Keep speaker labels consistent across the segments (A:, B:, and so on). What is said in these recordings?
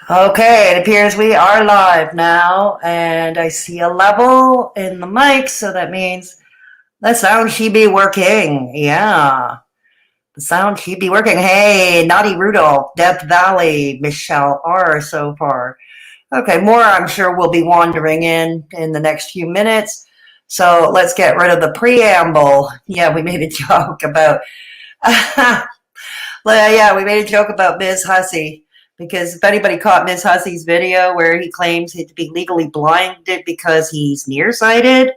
A: Okay, it appears we are live now, and I see a level in the mic, so that means the sound should be working. Yeah, the sound should be working. Hey, Naughty Rudolph, Death Valley, Michelle R. so far. Okay, more I'm sure will be wandering in the next few minutes. So let's get rid of the preamble. Yeah, we made a joke about. Yeah, we made a joke about Ms. Hussey because if anybody caught Ms. Hussey's video where he claims to be legally blinded because he's nearsighted,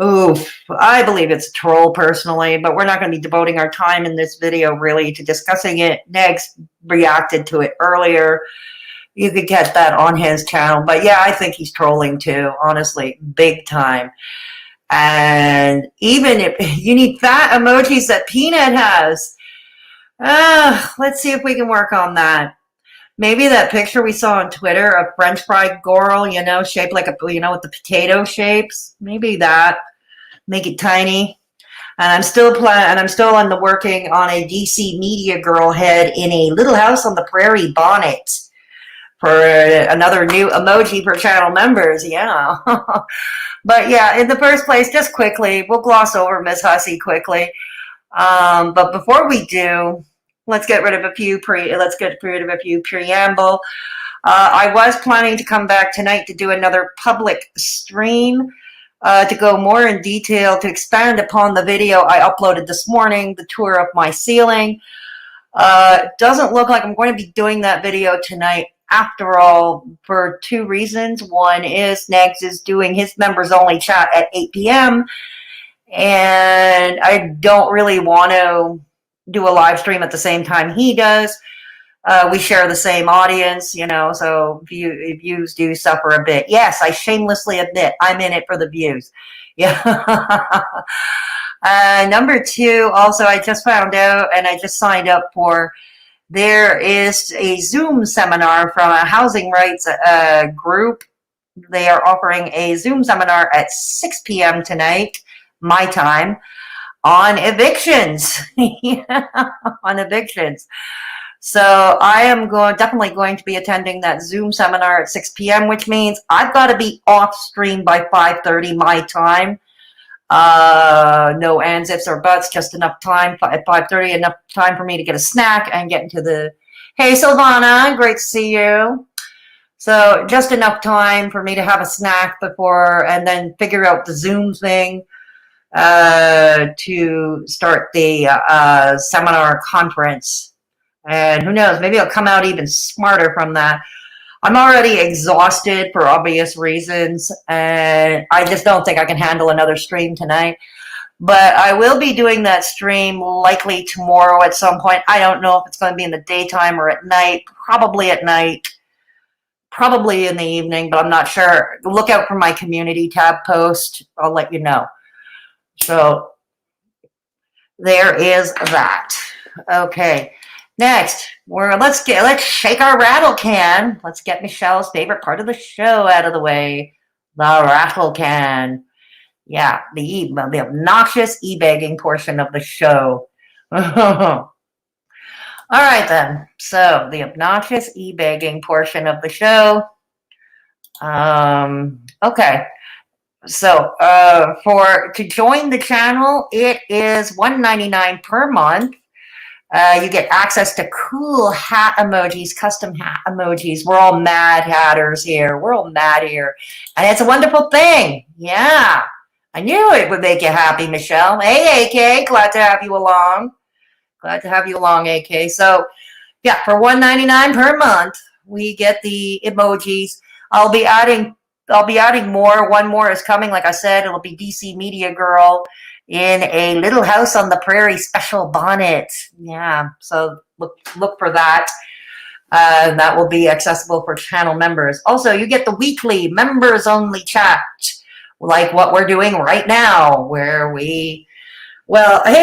A: oof, I believe it's a troll personally, but we're not going to be devoting our time in this video really to discussing it. Next reacted to it earlier. You could get that on his channel, but yeah, I think he's trolling too, honestly, big time. And even if you need fat emojis that Peanut has, let's see if we can work on that. Maybe that picture we saw on Twitter of French fried girl, shaped like with the potato shapes. Maybe that. Make it tiny. And I'm still on the working on a DC media girl head in a little house on the prairie bonnet for another new emoji for channel members. Yeah. But yeah, in the first place, just quickly, we'll gloss over Miss Hussey quickly. But before we do, let's get rid of a few preamble. I was planning to come back tonight to do another public stream to go more in detail, to expand upon the video I uploaded this morning, the tour of my ceiling. It doesn't look like I'm going to be doing that video tonight after all, for two reasons. One is Negs is doing his members only chat at 8 p.m. and I don't really want to do a live stream at the same time he does. We share the same audience, so views do suffer a bit. Yes, I shamelessly admit I'm in it for the views. Yeah. Number two, also, I just found out and I just signed up for, there is a Zoom seminar from a housing rights group. They are offering a Zoom seminar at 6 p.m. tonight, my time, on evictions. On evictions. So I am definitely going to be attending that Zoom seminar at 6 p.m., which means I've got to be off stream by 5:30 my time. No ands, ifs, or buts, just enough time at 5:30, enough time for me to get a snack and get into the, hey, Silvana, great to see you. So just enough time for me to have a snack before, and then figure out the Zoom thing to start the seminar conference. And who knows, maybe I'll come out even smarter from that. I'm already exhausted for obvious reasons, and I just don't think I can handle another stream tonight. But I will be doing that stream likely tomorrow at some point. I don't know if it's going to be in the daytime or at night. Probably at night. Probably in the evening, but I'm not sure. Look out for my community tab post. I'll let you know. So there is that. Okay. Next, let's shake our rattle can. Let's get Michelle's favorite part of the show out of the way. The rattle can. Yeah, the obnoxious e-begging portion of the show. All right then. So the obnoxious e-begging portion of the show. Okay. So to join the channel, it is $1.99 per month. You get access to cool hat emojis, custom hat emojis. We're all mad hatters here. We're all mad here. And it's a wonderful thing. Yeah. I knew it would make you happy, Michelle. Hey, AK. Glad to have you along. Glad to have you along, AK. So, yeah, for $1.99 per month, we get the emojis. I'll be adding more. One more is coming. Like I said, it'll be DC Media Girl in a little house on the prairie special bonnet. Yeah, so look for that. That will be accessible for channel members. Also, you get the weekly members only chat, like what we're doing right now, where hey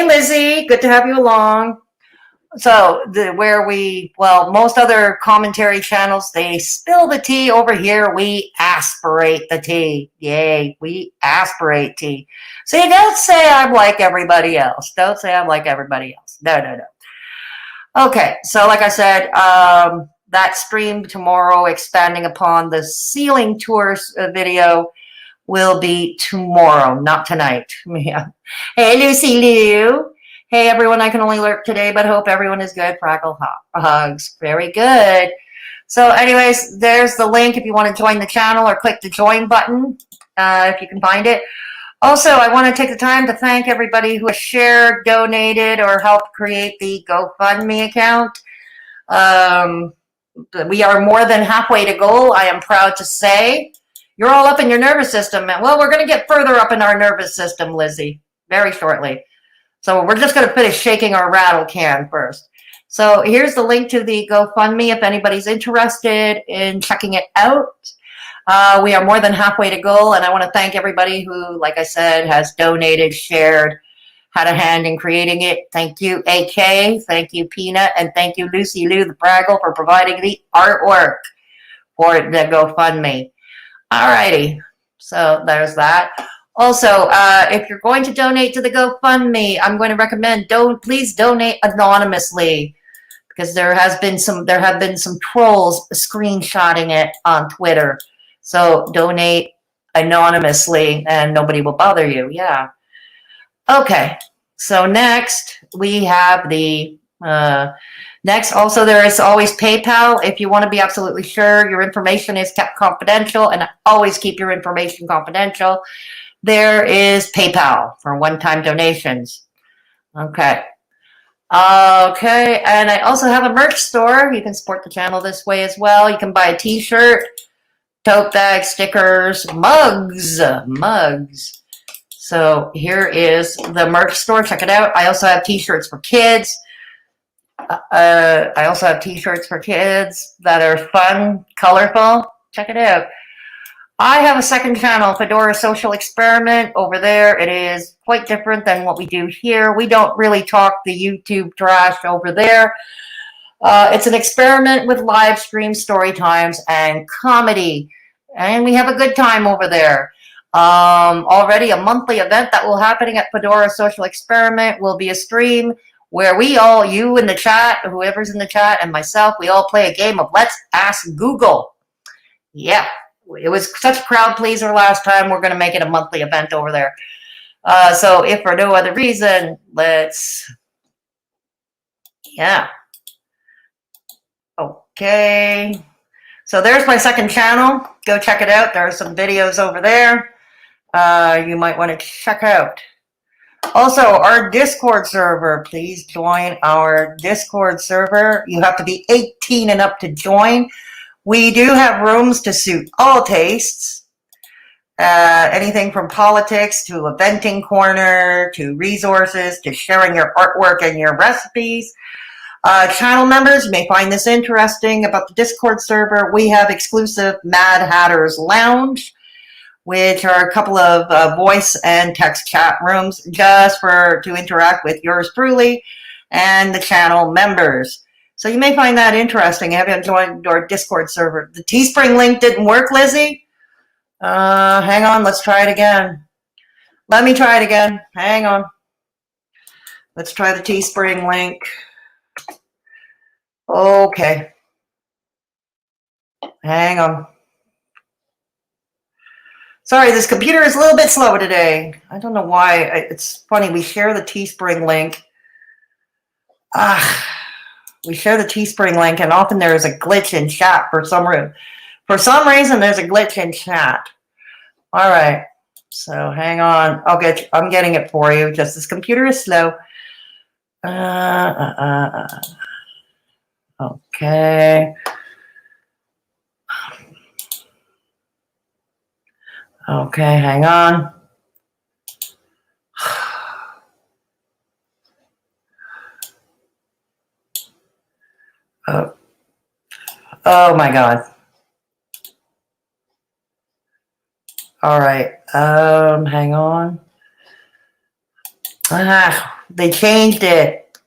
A: Lizzie, good to have you along. So most other commentary channels, they spill the tea. Over here, we aspirate the tea. Yay, we aspirate tea. See, don't say I'm like everybody else. Don't say I'm like everybody else. No. Okay, so like I said, that stream tomorrow, expanding upon the ceiling tours video, will be tomorrow, not tonight. Yeah. Hey, Lucy Lou. Hey, everyone. I can only lurk today, but hope everyone is good. Crackle hugs. Very good. So anyways, there's the link if you want to join the channel, or click the join button if you can find it. Also, I want to take the time to thank everybody who has shared, donated, or helped create the GoFundMe account. We are more than halfway to goal, I am proud to say. You're all up in your nervous system. Well, we're going to get further up in our nervous system, Lizzie, very shortly. So we're just going to finish shaking our rattle can first. So here's the link to the GoFundMe if anybody's interested in checking it out. We are more than halfway to goal, and I want to thank everybody who, like I said, has donated, shared, had a hand in creating it. Thank you, AK. Thank you, Peanut. And thank you, Lucy Lou the Preamble, for providing the artwork for the GoFundMe. Alrighty, so there's that. Also, if you're going to donate to the GoFundMe, I'm going to recommend please donate anonymously, because there have been some trolls screenshotting it on Twitter. So donate anonymously, and nobody will bother you. Yeah. Okay. So next we have the next. Also, there is always PayPal. If you want to be absolutely sure your information is kept confidential, and always keep your information confidential, there is PayPal for one-time donations. Okay. Okay, and I also have a merch store. You can support the channel this way as well. You can buy a t-shirt, tote bag, stickers, mugs. So here is the merch store. Check it out. I also have t-shirts for kids. I also have t-shirts for kids that are fun, colorful. Check it out. I have a second channel, Fedora Social Experiment. Over there, it is quite different than what we do here. We don't really talk the YouTube trash over there. It's an experiment with live stream story times and comedy. And we have a good time over there. Already a monthly event that will happening at Fedora Social Experiment will be a stream where we all, you in the chat, whoever's in the chat, and myself, we all play a game of Let's Ask Google. Yeah. It was such a crowd pleaser last time. We're going to make it a monthly event over there. So if for no other reason, yeah. Okay. So there's my second channel. Go check it out. There are some videos over there you might want to check out. Also, our Discord server. Please join our Discord server. You have to be 18 and up to join. We do have rooms to suit all tastes. Anything from politics to a venting corner to resources to sharing your artwork and your recipes. Channel members, you may find this interesting about the Discord server. We have exclusive Mad Hatter's Lounge, which are a couple of voice and text chat rooms just to interact with yours truly and the channel members. So you may find that interesting. Have you joined our Discord server? The Teespring link didn't work, Lizzie. Hang on, let's try it again. Let me try it again. Hang on. Let's try the Teespring link. Okay. Hang on. Sorry, this computer is a little bit slow today. I don't know why. It's funny. We share the Teespring link. We share the Teespring link, and often there is a glitch in chat for some reason. For some reason, there's a glitch in chat. All right. So hang on. I'm getting it for you. Just this computer is slow. Okay. Okay, hang on. Oh my God. All right. Hang on. They changed it.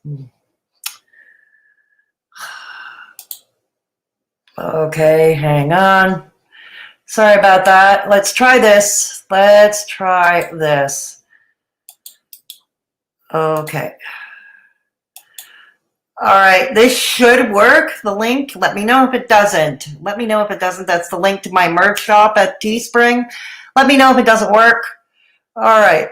A: Okay, hang on. Sorry about that. Let's try this. Let's try this. Okay. All right, this should work. The link, let me know if it doesn't. Let me know if it doesn't. That's the link to my merch shop at Teespring. Let me know if it doesn't work. All right.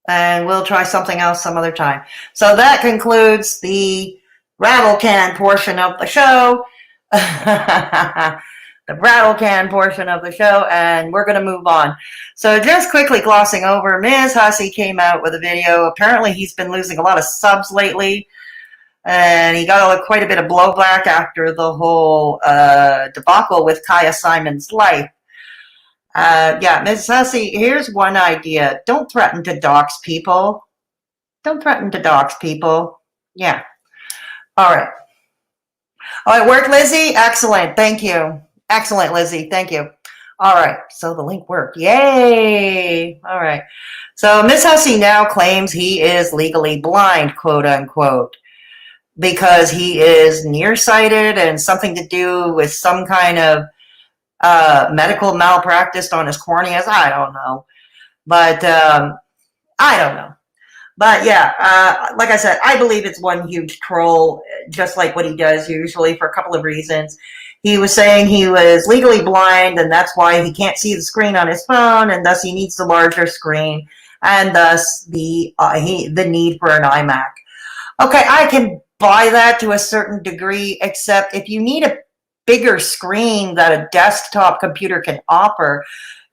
A: And we'll try something else some other time. So that concludes the rattle can portion of the show. The rattle can portion of the show, and we're going to move on. So just quickly glossing over, Ms. Hussey came out with a video. Apparently he's been losing a lot of subs lately, and he got quite a bit of blowback after the whole debacle with Kaya Simon's life. Yeah, Ms. Hussey, here's one idea. Don't threaten to dox people. Don't threaten to dox people. Yeah. All right. Oh, it worked, Lizzie? Excellent. Thank you. Excellent, Lizzie. Thank you. All right. So the link worked. Yay. All right. So Ms. Hussey now claims he is legally blind, quote unquote, because he is nearsighted and something to do with some kind of medical malpractice on his corneas. I don't know. But I don't know. But yeah, like I said, I believe it's one huge troll, just like what he does usually, for a couple of reasons. He was saying he was legally blind, and that's why he can't see the screen on his phone, and thus he needs the larger screen, and thus the need for an iMac. Okay, I can buy that to a certain degree, except if you need a bigger screen that a desktop computer can offer,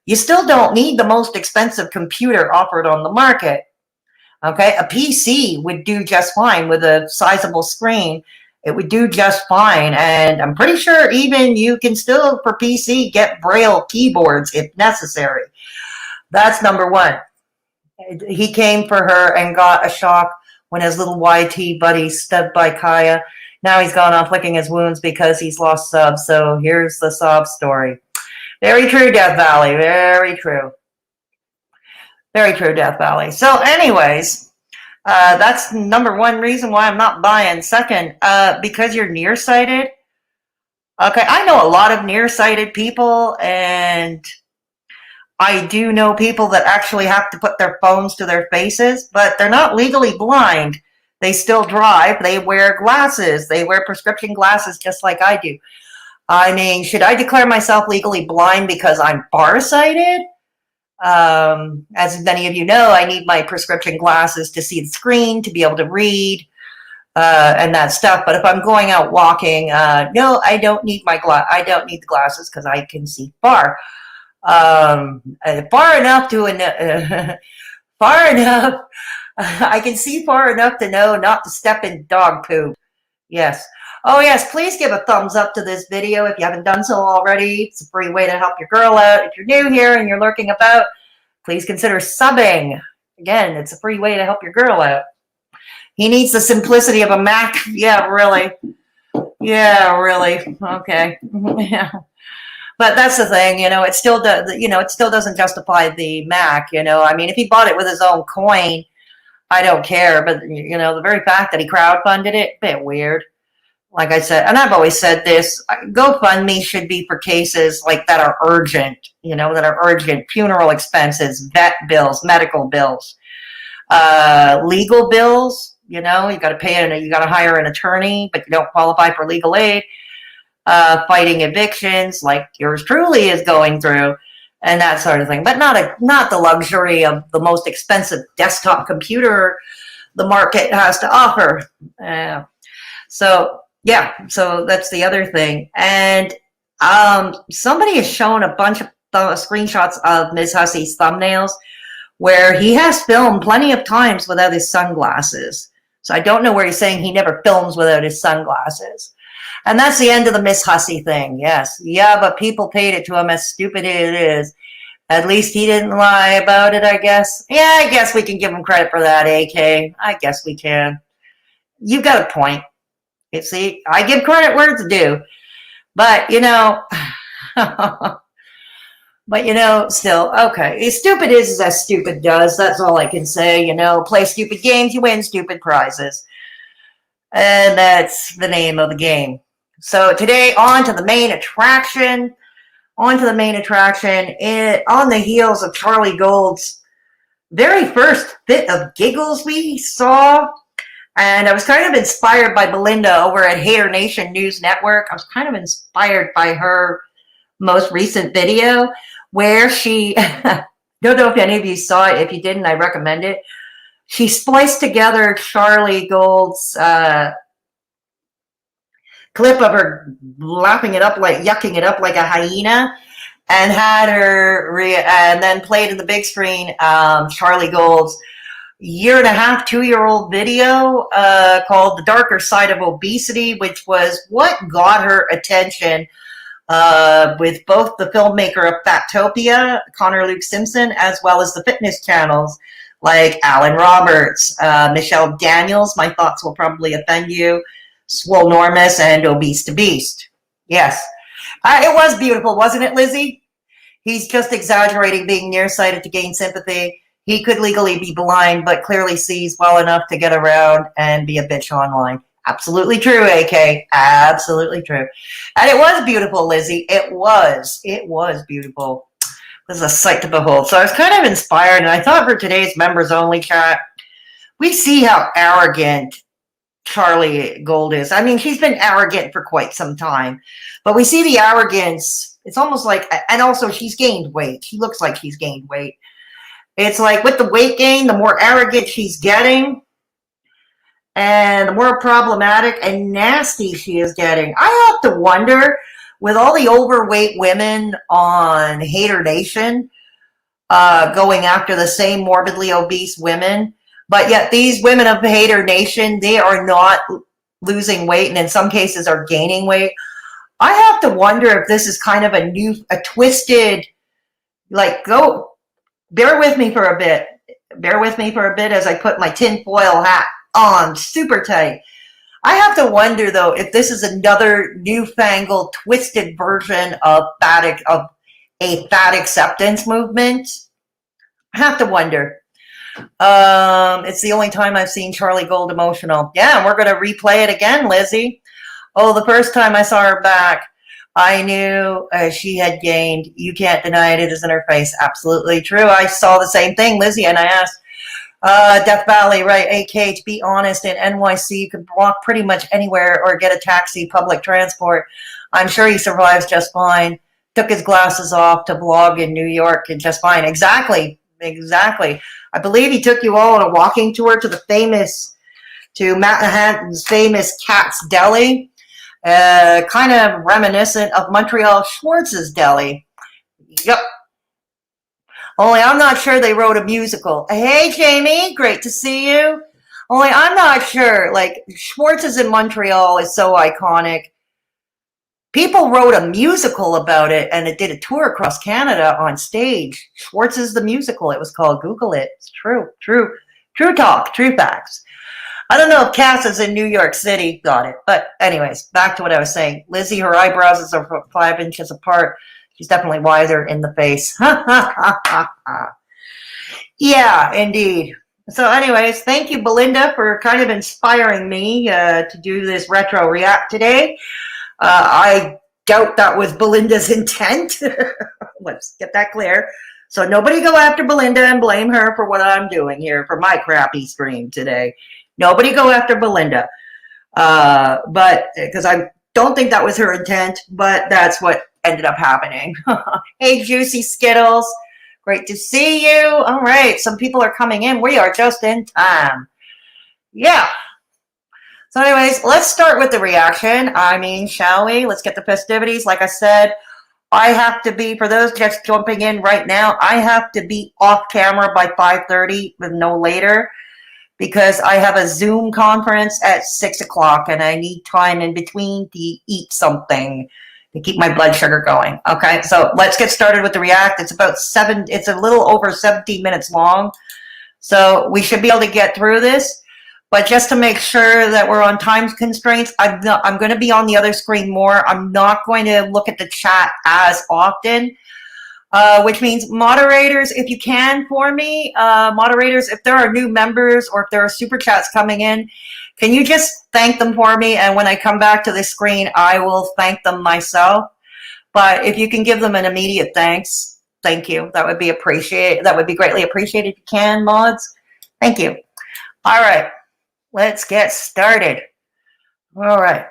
A: you still don't need the most expensive computer offered on the market. Okay, a PC would do just fine with a sizable screen. It would do just fine. And I'm pretty sure even you can still, for PC, get Braille keyboards if necessary. That's number one. He came for her and got a shock when his little YT buddy stubbed by Kaya. Now he's gone off licking his wounds because he's lost subs. So here's the sob story. Very true, Death Valley. Very true. Very true, Death Valley. So anyways, that's number one reason why I'm not buying. Second, because you're nearsighted. Okay, I know a lot of nearsighted people, and I do know people that actually have to put their phones to their faces, but they're not legally blind. They still drive. They wear glasses. They wear prescription glasses just like I do. I mean, should I declare myself legally blind because I'm farsighted? As many of you know, I need my prescription glasses to see the screen, to be able to read, and that stuff. But if I'm going out walking, no, I don't need I don't need the glasses because I can see far. Far enough to far enough. I can see far enough to know not to step in dog poop. Yes. Oh, yes, please give a thumbs up to this video if you haven't done so already. It's a free way to help your girl out. If you're new here and you're lurking about, please consider subbing. Again, it's a free way to help your girl out. He needs the simplicity of a Mac. Yeah, really. Yeah, really. Okay. Yeah. But that's the thing, it still does, it still doesn't justify the Mac, I mean, if he bought it with his own coin, I don't care. But, the very fact that he crowdfunded it, a bit weird. Like I said, and I've always said this, GoFundMe should be for cases like that are urgent, that are urgent, funeral expenses, vet bills, medical bills, legal bills, you got to pay, you got to hire an attorney, but you don't qualify for legal aid, fighting evictions like yours truly is going through, and that sort of thing. But not the luxury of the most expensive desktop computer the market has to offer. So that's the other thing. And somebody has shown a bunch of screenshots of Ms. Hussey's thumbnails where he has filmed plenty of times without his sunglasses. So I don't know where he's saying he never films without his sunglasses. And that's the end of the Miss Hussey thing. Yes. Yeah, but people paid it to him, as stupid as it is. At least he didn't lie about it, I guess. Yeah, I guess we can give him credit for that, AK. I guess we can. You got a point. You see, I give credit where it's due. But, still, okay. As stupid is as stupid does. That's all I can say, Play stupid games, you win stupid prizes. And that's the name of the game. So today, on to the main attraction. On the heels of Charlie Gold's very first bit of giggles we saw And I was kind of inspired by Belinda over at Haydur Nation News Network. I was kind of inspired by her most recent video where she, don't know if any of you saw it. If you didn't, I recommend it. She spliced together charliegold's clip of her lapping it up, like yucking it up like a hyena, and had her, and then played in the big screen charliegold's year and a half, 2-year-old video called The Darker Side of Obesity, which was what got her attention with both the filmmaker of Fatopia, Connor Luke Simpson, as well as the fitness channels like Alan Roberts, Michelle Daniels, My Thoughts Will Probably Offend You, Swolenormous, and Obese to Beast. Yes. It was beautiful, wasn't it, Lizzie? He's just exaggerating being nearsighted to gain sympathy. He could legally be blind, but clearly sees well enough to get around and be a bitch online. Absolutely true, AK. Absolutely true. And it was beautiful, Lizzie. It was. It was beautiful. It was a sight to behold. So I was kind of inspired, and I thought for today's members only chat, we see how arrogant Charlie Gold is. I mean, she's been arrogant for quite some time, but we see the arrogance. It's almost like, and also she's gained weight. She looks like she's gained weight. It's like with the weight gain, the more arrogant she's getting and the more problematic and nasty she is getting. I have to wonder, with all the overweight women on Haydur Nation going after the same morbidly obese women, but yet these women of Haydur Nation, they are not losing weight and in some cases are gaining weight. I have to wonder if this is kind of a twisted, like, bear with me for a bit. Bear with me for a bit as I put my tinfoil hat on super tight. I have to wonder, though, if this is another newfangled, twisted version of a fat acceptance movement. I have to wonder. It's the only time I've seen Charlie Gold emotional. Yeah, and we're going to replay it again, Lizzie. Oh, the first time I saw her back, I knew she had gained. You can't deny it. It is in her face. Absolutely true. I saw the same thing, Lizzie, and I asked, Death Valley, right, AK, to be honest, in NYC, you could walk pretty much anywhere or get a taxi, public transport. I'm sure he survives just fine. Took his glasses off to vlog in New York and just fine. Exactly. Exactly. I believe he took you all on a walking tour to Manhattan's famous Cat's Deli. Kind of reminiscent of Montreal Schwartz's Deli. Yep. Only I'm not sure they wrote a musical. Hey, Jamie, great to see you. Only I'm not sure. Like, Schwartz's in Montreal is so iconic. People wrote a musical about it, and it did a tour across Canada on stage. Schwartz's the musical, it was called. Google it. It's true talk, true facts. I don't know if Cass is in New York City. Got it. But anyways, back to what I was saying. Lizzie, her eyebrows are 5 inches apart. She's definitely wiser in the face. Yeah, indeed. So anyways, thank you, Belinda, for kind of inspiring me to do this retro react today. I doubt that was Belinda's intent. Let's get that clear. So nobody go after Belinda and blame her for what I'm doing here for my crappy stream today. Nobody go after Belinda. But because I don't think that was her intent, but that's what ended up happening. Hey, Juicy Skittles. Great to see you. All right. Some people are coming in. We are just in time. Yeah. So anyways, let's start with the reaction. I mean, shall we? Let's get the festivities. Like I said, I have to be, for those just jumping in right now, I have to be off camera by 5:30 with no later because I have a Zoom conference at 6 o'clock and I need time in between to eat something to keep my blood sugar going. Okay, so let's get started with the react. It's it's a little over 17 minutes long. So we should be able to get through this. But just to make sure that we're on time constraints, I'm going to be on the other screen more. I'm not going to look at the chat as often, which means moderators, if you can for me, moderators, if there are new members or if there are super chats coming in, can you just thank them for me? And when I come back to this screen, I will thank them myself. But if you can give them an immediate thanks, thank you. That would be appreciated. That would be greatly appreciated if you can, mods. Thank you. All right. let's get started. All right.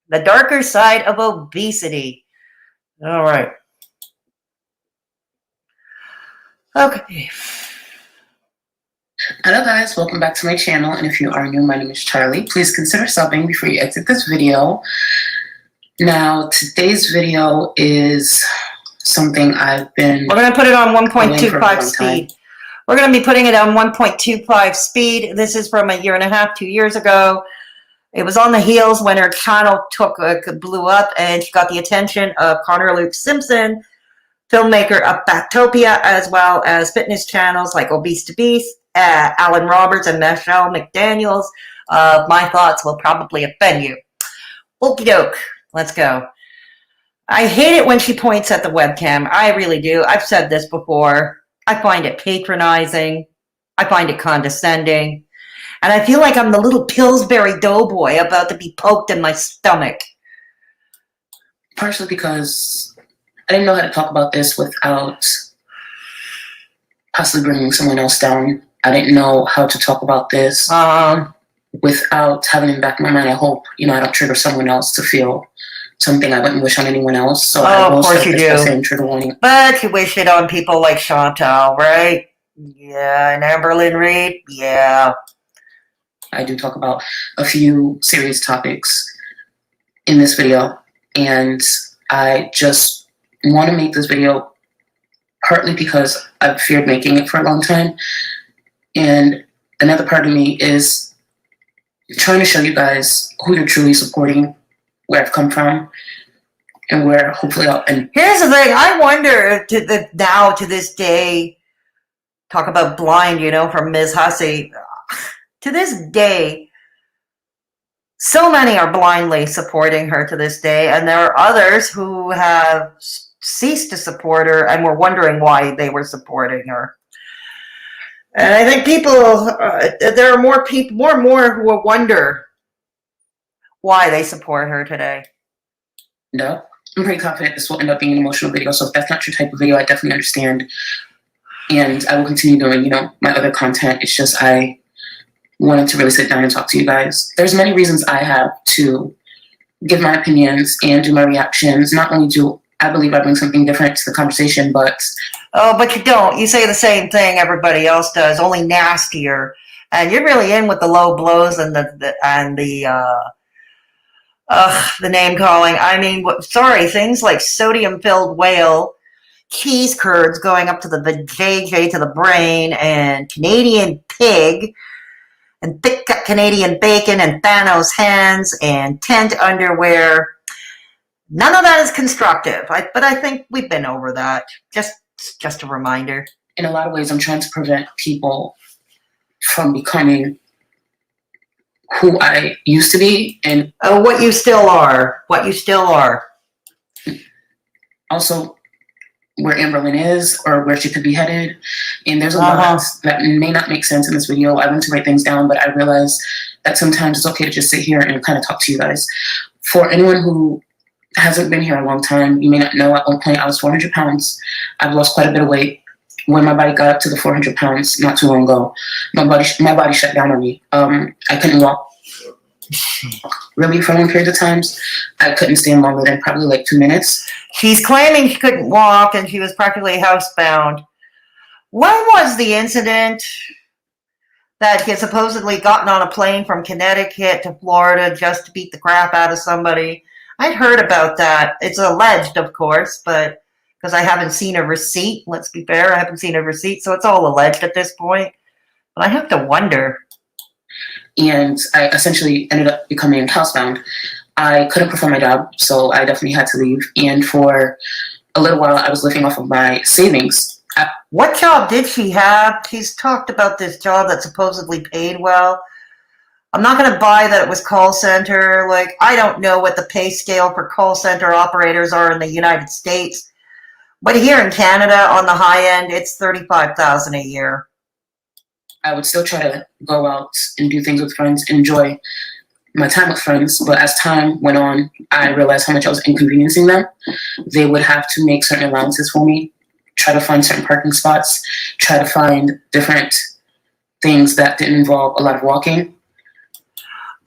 A: The darker side of obesity. All right. Okay.
B: Hello guys, welcome back to my channel, and if you are new, my name is Charlie. Please consider subbing before you exit this video. Now, today's video is something I've been...
A: We're going to put it on 1.25 speed. We're going to be putting it on 1.25 speed. This is from a year and a half, 2 years ago. It was on the heels when her channel blew up, and she got the attention of Connor Luke Simpson, filmmaker of Backtopia, as well as fitness channels like Obese to Beast, Alan Roberts, and Michelle McDaniels of My Thoughts will probably offend you. Okie doke, let's go. I hate it when she points at the webcam. I really do. I've said this before. I find it patronizing. I find it condescending. And I feel like I'm the little Pillsbury Doughboy about to be poked in my stomach.
B: Partially because I didn't know how to talk about this without possibly bringing someone else down. I didn't know how to talk about this without having in the back of my mind, I hope, I don't trigger someone else to feel something I wouldn't wish on anyone else. So I will
A: of course you do.
B: Saying trigger warning.
A: But you wish it on people like Chantal, right? Yeah, and Amberlynn Reid, yeah.
B: I do talk about a few serious topics in this video, and I just want to make this video partly because I've feared making it for a long time, and another part of me is trying to show you guys who you're truly supporting, where I've come from, and where hopefully I'll end.
A: Here's the thing, I wonder to this day, talk about blind, from Ms. Hussey, to this day, so many are blindly supporting her to this day, and there are others who have ceased to support her and were wondering why they were supporting her. And I think there are more and more who will wonder why they support her today.
B: No, I'm pretty confident this will end up being an emotional video, so if that's not your type of video, I definitely understand. And I will continue doing, my other content. It's just I wanted to really sit down and talk to you guys. There's many reasons I have to give my opinions and do my reactions. Not only do I believe I bring something different to the conversation, but...
A: Oh, but you don't. You say the same thing everybody else does, only nastier. And you're really in with the low blows and the name calling. I mean, things like sodium-filled whale, cheese curds going up to the JJ to the brain, and Canadian pig, and thick cut Canadian bacon, and Thanos hands, and tent underwear. None of that is constructive, but I think we've been over that. Just a reminder.
B: In a lot of ways, I'm trying to prevent people from becoming who I used to be, and
A: what you still are. What you still are.
B: Also, where Amberlynn is, or where she could be headed. And there's a lot that may not make sense in this video. I went to write things down, but I realized that sometimes it's okay to just sit here and kind of talk to you guys. For anyone who hasn't been here a long time, you may not know, at one point I was 400 pounds. I've lost quite a bit of weight. When my body got up to the 400 pounds not too long ago, my body shut down on me. I couldn't walk really for long periods of times. I couldn't stand longer than probably like 2 minutes.
A: She's claiming she couldn't walk and she was practically housebound. When was the incident that he had supposedly gotten on a plane from Connecticut to Florida just to beat the crap out of somebody? I'd heard about that. It's alleged, of course, but because I haven't seen a receipt, let's be fair, I haven't seen a receipt, so it's all alleged at this point. But I have to wonder.
B: And I essentially ended up becoming housebound. I couldn't perform my job, so I definitely had to leave. And for a little while, I was living off of my savings.
A: What job did she have? She's talked about this job that supposedly paid well. I'm not going to buy that it was call center. Like, I don't know what the pay scale for call center operators are in the United States. But here in Canada, on the high end, it's $35,000 a year.
B: I would still try to go out and do things with friends, enjoy my time with friends. But as time went on, I realized how much I was inconveniencing them. They would have to make certain allowances for me, try to find certain parking spots, try to find different things that didn't involve a lot of walking.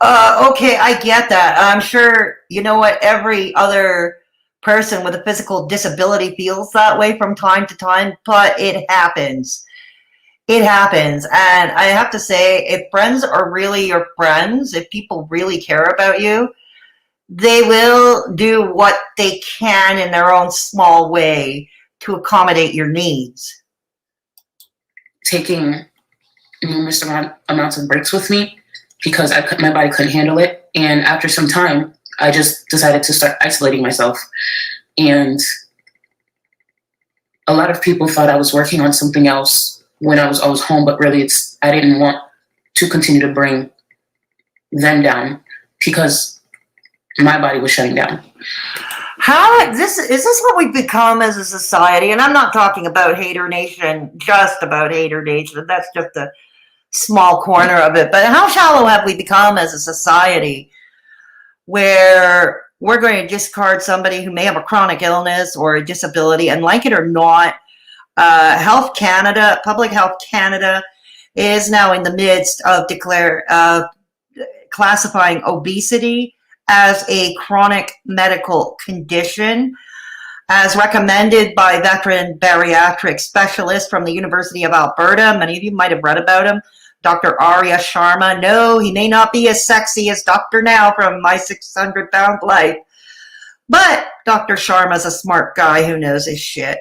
A: Okay, I get that. I'm sure, you know what, every other person with a physical disability feels that way from time to time, but it happens. It happens. And I have to say, if friends are really your friends, if people really care about you, they will do what they can in their own small way to accommodate your needs.
B: Taking numerous amounts of breaks with me because my body couldn't handle it. And after some time, I just decided to start isolating myself. And a lot of people thought I was working on something else when I was always home, but really I didn't want to continue to bring them down because my body was shutting down.
A: Is this what we've become as a society? And I'm not talking about Haydur Nation, just about Haydur Nation. That's just a small corner of it. But how shallow have we become as a society where we're going to discard somebody who may have a chronic illness or a disability, and like it or not, Public Health Canada is now in the midst of classifying obesity as a chronic medical condition, as recommended by veteran bariatric specialist from the University of Alberta. Many of you might have read about him, Dr. Arya Sharma. No, he may not be as sexy as Dr. Now from My 600-Pound Life, but Dr. Sharma's a smart guy who knows his shit.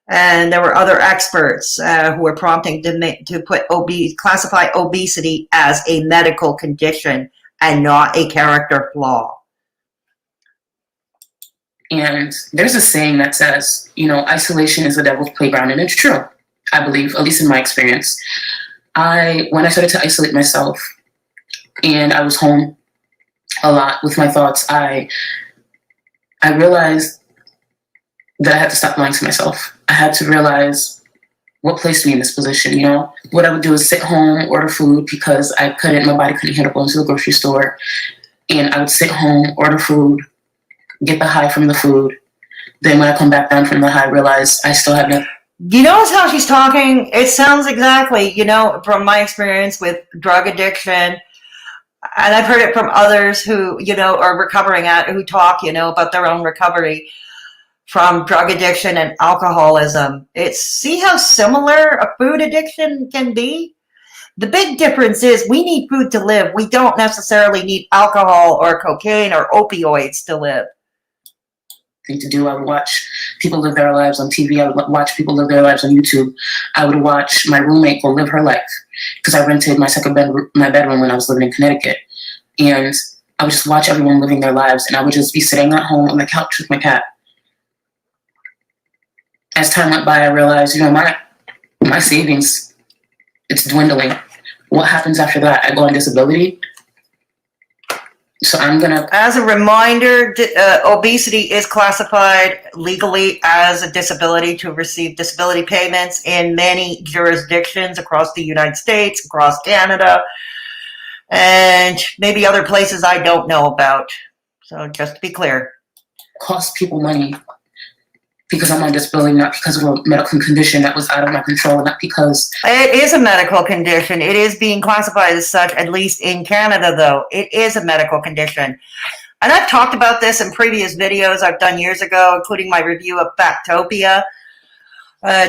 A: And there were other experts who were prompting to classify obesity as a medical condition and not a character flaw.
B: And there's a saying that says, isolation is the devil's playground, and it's true, I believe, at least in my experience. When I started to isolate myself and I was home a lot with my thoughts, I realized that I had to stop lying to myself. I had to realize what placed me in this position. What I would do is sit home, order food because my body couldn't handle going to the grocery store. And I would sit home, order food, get the high from the food. Then when I come back down from the high, realize I still have nothing.
A: You notice how she's talking? It sounds exactly, from my experience with drug addiction, and I've heard it from others who, are recovering who talk, about their own recovery from drug addiction and alcoholism. See how similar a food addiction can be? The big difference is we need food to live. We don't necessarily need alcohol or cocaine or opioids to live.
B: Thing to do. I would watch people live their lives on TV. I would watch people live their lives on YouTube. I would watch my roommate go live her life because I rented my bedroom when I was living in Connecticut. And I would just watch everyone living their lives, and I would just be sitting at home on the couch with my cat. As time went by, I realized, my savings, it's dwindling. What happens after that? I go on disability. So
A: As a reminder, obesity is classified legally as a disability to receive disability payments in many jurisdictions across the United States, across Canada, and maybe other places I don't know about. So just to be clear.
B: Costs people money because I'm on disability, not because of a medical condition that was out of my control, not because...
A: It is a medical condition. It is being classified as such, at least in Canada, though. It is a medical condition. And I've talked about this in previous videos I've done years ago, including my review of Factopia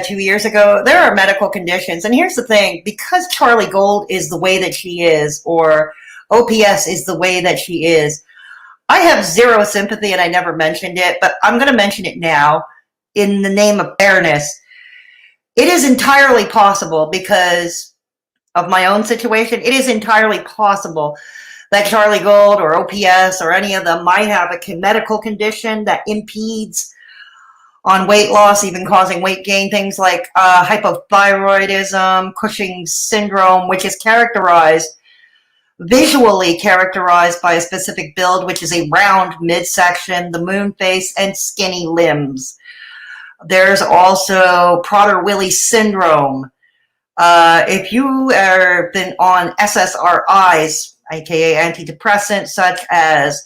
A: 2 years ago. There are medical conditions. And here's the thing. Because charliegold is the way that she is, or OPS is the way that she is, I have zero sympathy, and I never mentioned it, but I'm going to mention it now. In the name of fairness, it is entirely possible, because of my own situation, it is entirely possible that charliegold or OPS or any of them might have a medical condition that impedes on weight loss, even causing weight gain, things like hypothyroidism, Cushing's syndrome, which is visually characterized by a specific build, which is a round midsection, the moon face, and skinny limbs. There's also Prader-Willi syndrome. If you have been on SSRIs, aka antidepressants such as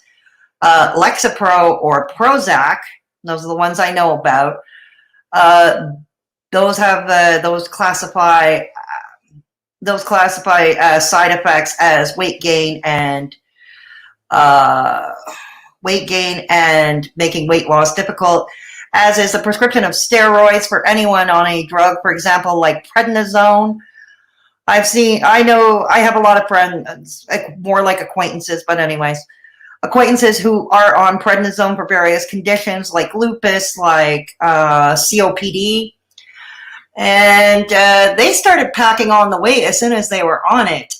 A: Lexapro or Prozac, those are the ones I know about. Those classify side effects as weight gain and weight gain and making weight loss difficult, as is the prescription of steroids for anyone on a drug, for example, like prednisone. I know, I have a lot of friends, more like acquaintances, but anyways, acquaintances who are on prednisone for various conditions like lupus, like COPD, and they started packing on the weight as soon as they were on it.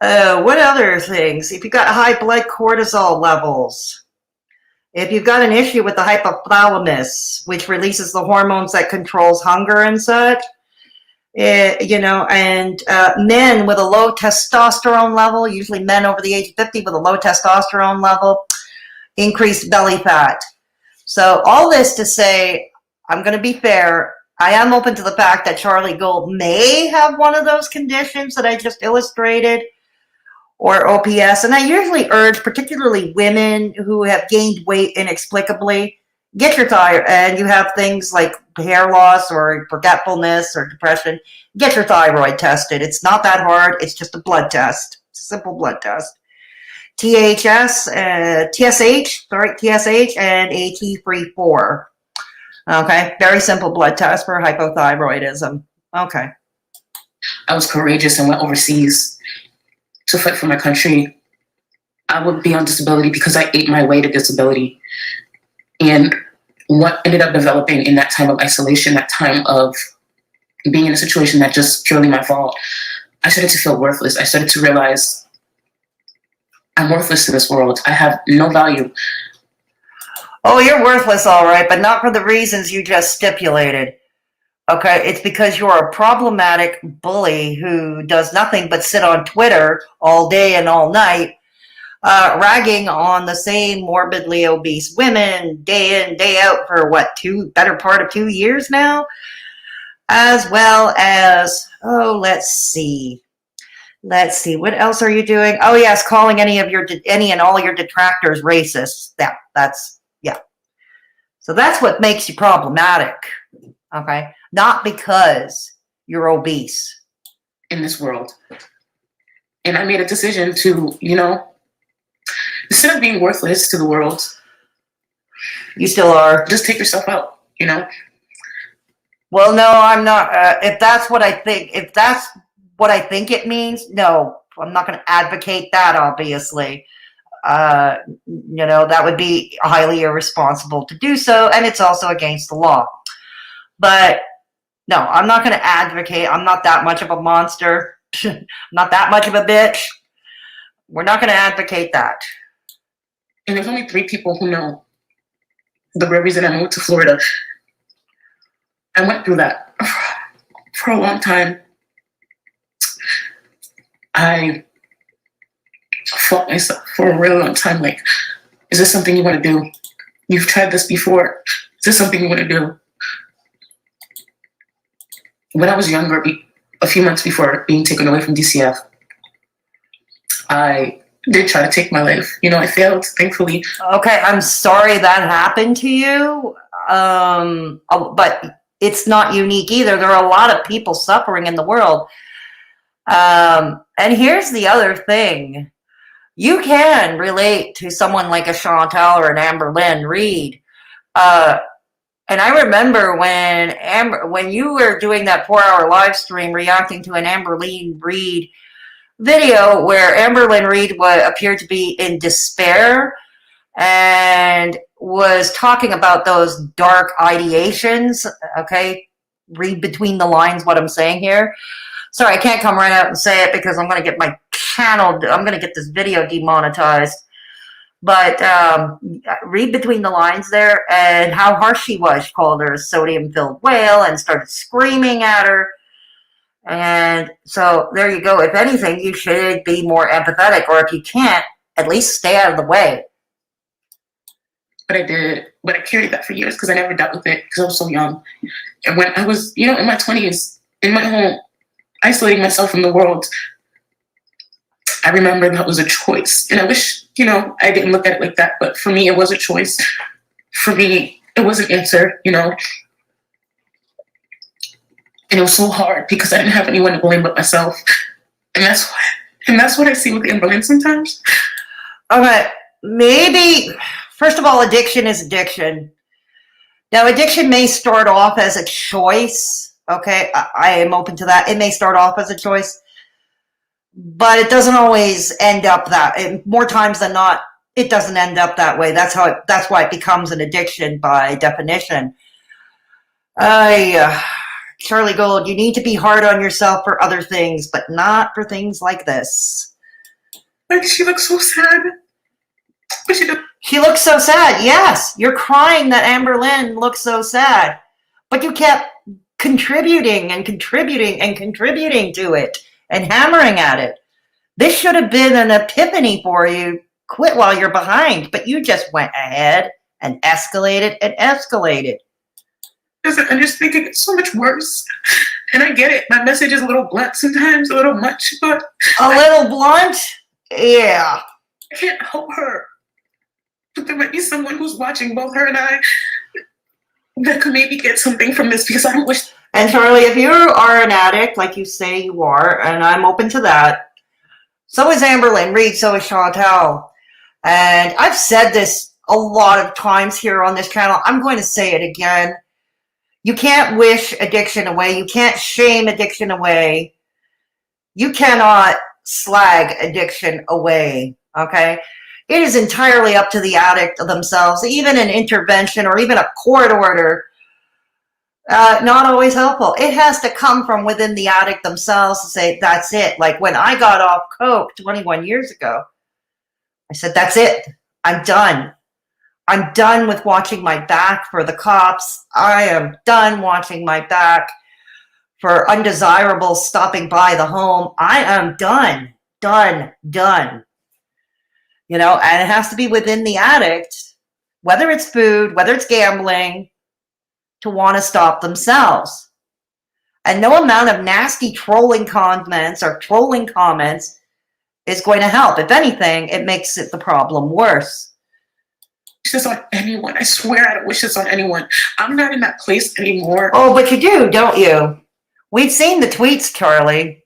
A: What other things? If you've got high blood cortisol levels, if you've got an issue with the hypothalamus, which releases the hormones that controls hunger and such, and men with a low testosterone level, usually men over the age of 50 with a low testosterone level, increased belly fat. So all this to say, I'm going to be fair, I am open to the fact that Charlie Gold may have one of those conditions that I just illustrated, or OPS. And I usually urge, particularly women who have gained weight inexplicably, get your thyroid, and you have things like hair loss or forgetfulness or depression, get your thyroid tested. It's not that hard. It's just a blood test. It's a simple blood test. TSH, and AT3/4. Okay, very simple blood test for hypothyroidism. Okay.
B: I was courageous and went overseas to fight for my country. I would be on disability because I ate my way to disability. And what ended up developing in that time of isolation, that time of being in a situation that just purely my fault, I started to feel worthless. I started to realize I'm worthless to this world. I have no value.
A: Oh, you're worthless, all right, but not for the reasons you just stipulated. Okay, it's because you're a problematic bully who does nothing but sit on Twitter all day and all night, ragging on the same morbidly obese women day in, day out for better part of 2 years now? As well as, let's see, what else are you doing? Oh yes, calling any and all your detractors racist. Yeah. So that's what makes you problematic, okay? Not because you're obese.
B: In this world. And I made a decision to, instead of being worthless to the world,
A: you still are.
B: Just take yourself out,
A: Well, no, I'm not. If that's what I think it means, no, I'm not going to advocate that, obviously. That would be highly irresponsible to do so, and it's also against the law. But no, I'm not going to advocate. I'm not that much of a monster. I'm not that much of a bitch. We're not going to advocate that.
B: And there's only 3 people who know the reason I moved to Florida. I went through that for a long time. I fought myself for a really long time. Like, is this something you want to do? You've tried this before. Is this something you want to do? When I was younger, a few months before being taken away from DCF, I did try to take my life. I failed, thankfully.
A: Okay, I'm sorry that happened to you. But it's not unique either. There are a lot of people suffering in the world. And here's the other thing. You can relate to someone like a Chantal or an Amberlynn Reid. And I remember when you were doing that 4-hour live stream reacting to an Amberlynn Reid video where Amberlynn Reid appeared to be in despair and was talking about those dark ideations. Okay, read between the lines what I'm saying here. Sorry, I can't come right out and say it because I'm going to get my channel, I'm going to get this video demonetized. But read between the lines there and how harsh she was. She called her a sodium-filled whale and started screaming at her. And so there you go. If anything, you should be more empathetic, or if you can't, at least stay out of the way.
B: But I did. But I carried that for years because I never dealt with it because I was so young. And when I was, in my 20s, in my home, isolating myself from the world, I remember that was a choice. And I wish, I didn't look at it like that. But for me, it was a choice. For me, it was an answer, And it was so hard because I didn't have anyone to blame but myself. And that's what I see with Amberlynn sometimes.
A: Okay, maybe, first of all, addiction is addiction. Now, addiction may start off as a choice. Okay, I am open to that. It may start off as a choice, but it doesn't always end up more times than not, it doesn't end up that way. That's why it becomes an addiction by definition. Charlie Gold, you need to be hard on yourself for other things, but not for things like this.
B: Like, she looks so sad.
A: She looks so sad. Yes, you're crying that Amberlynn looks so sad, but you kept contributing and contributing and contributing to it and hammering at it. This should have been an epiphany for you. Quit while you're behind, but you just went ahead and escalated and escalated.
B: I'm just thinking it's so much worse. And I get it. My message is a little blunt sometimes, a little much, but...
A: little blunt? Yeah.
B: I can't help her. But there might be someone who's watching both her and I that could maybe get something from this, because I don't wish...
A: And Charlie, if you are an addict, like you say you are, and I'm open to that, so is Amberlynn Reid, so is Chantal. And I've said this a lot of times here on this channel. I'm going to say it again. You can't wish addiction away. You can't shame addiction away. You cannot slag addiction away, okay? It is entirely up to the addict themselves. Even an intervention or even a court order, not always helpful. It has to come from within the addict themselves to say, that's it. Like when I got off coke 21 years ago, I said, that's it. I'm done. I'm done with watching my back for the cops. I am done watching my back for undesirables stopping by the home. I am done. You know, and it has to be within the addict, whether it's food, whether it's gambling, to want to stop themselves. And no amount of nasty trolling comments or trolling comments is going to help. If anything, it makes it the problem worse.
B: Wish this on anyone. I swear I don't wish this on anyone. I'm not in that place anymore.
A: Oh, but you do, don't you? We've seen the tweets, Charlie.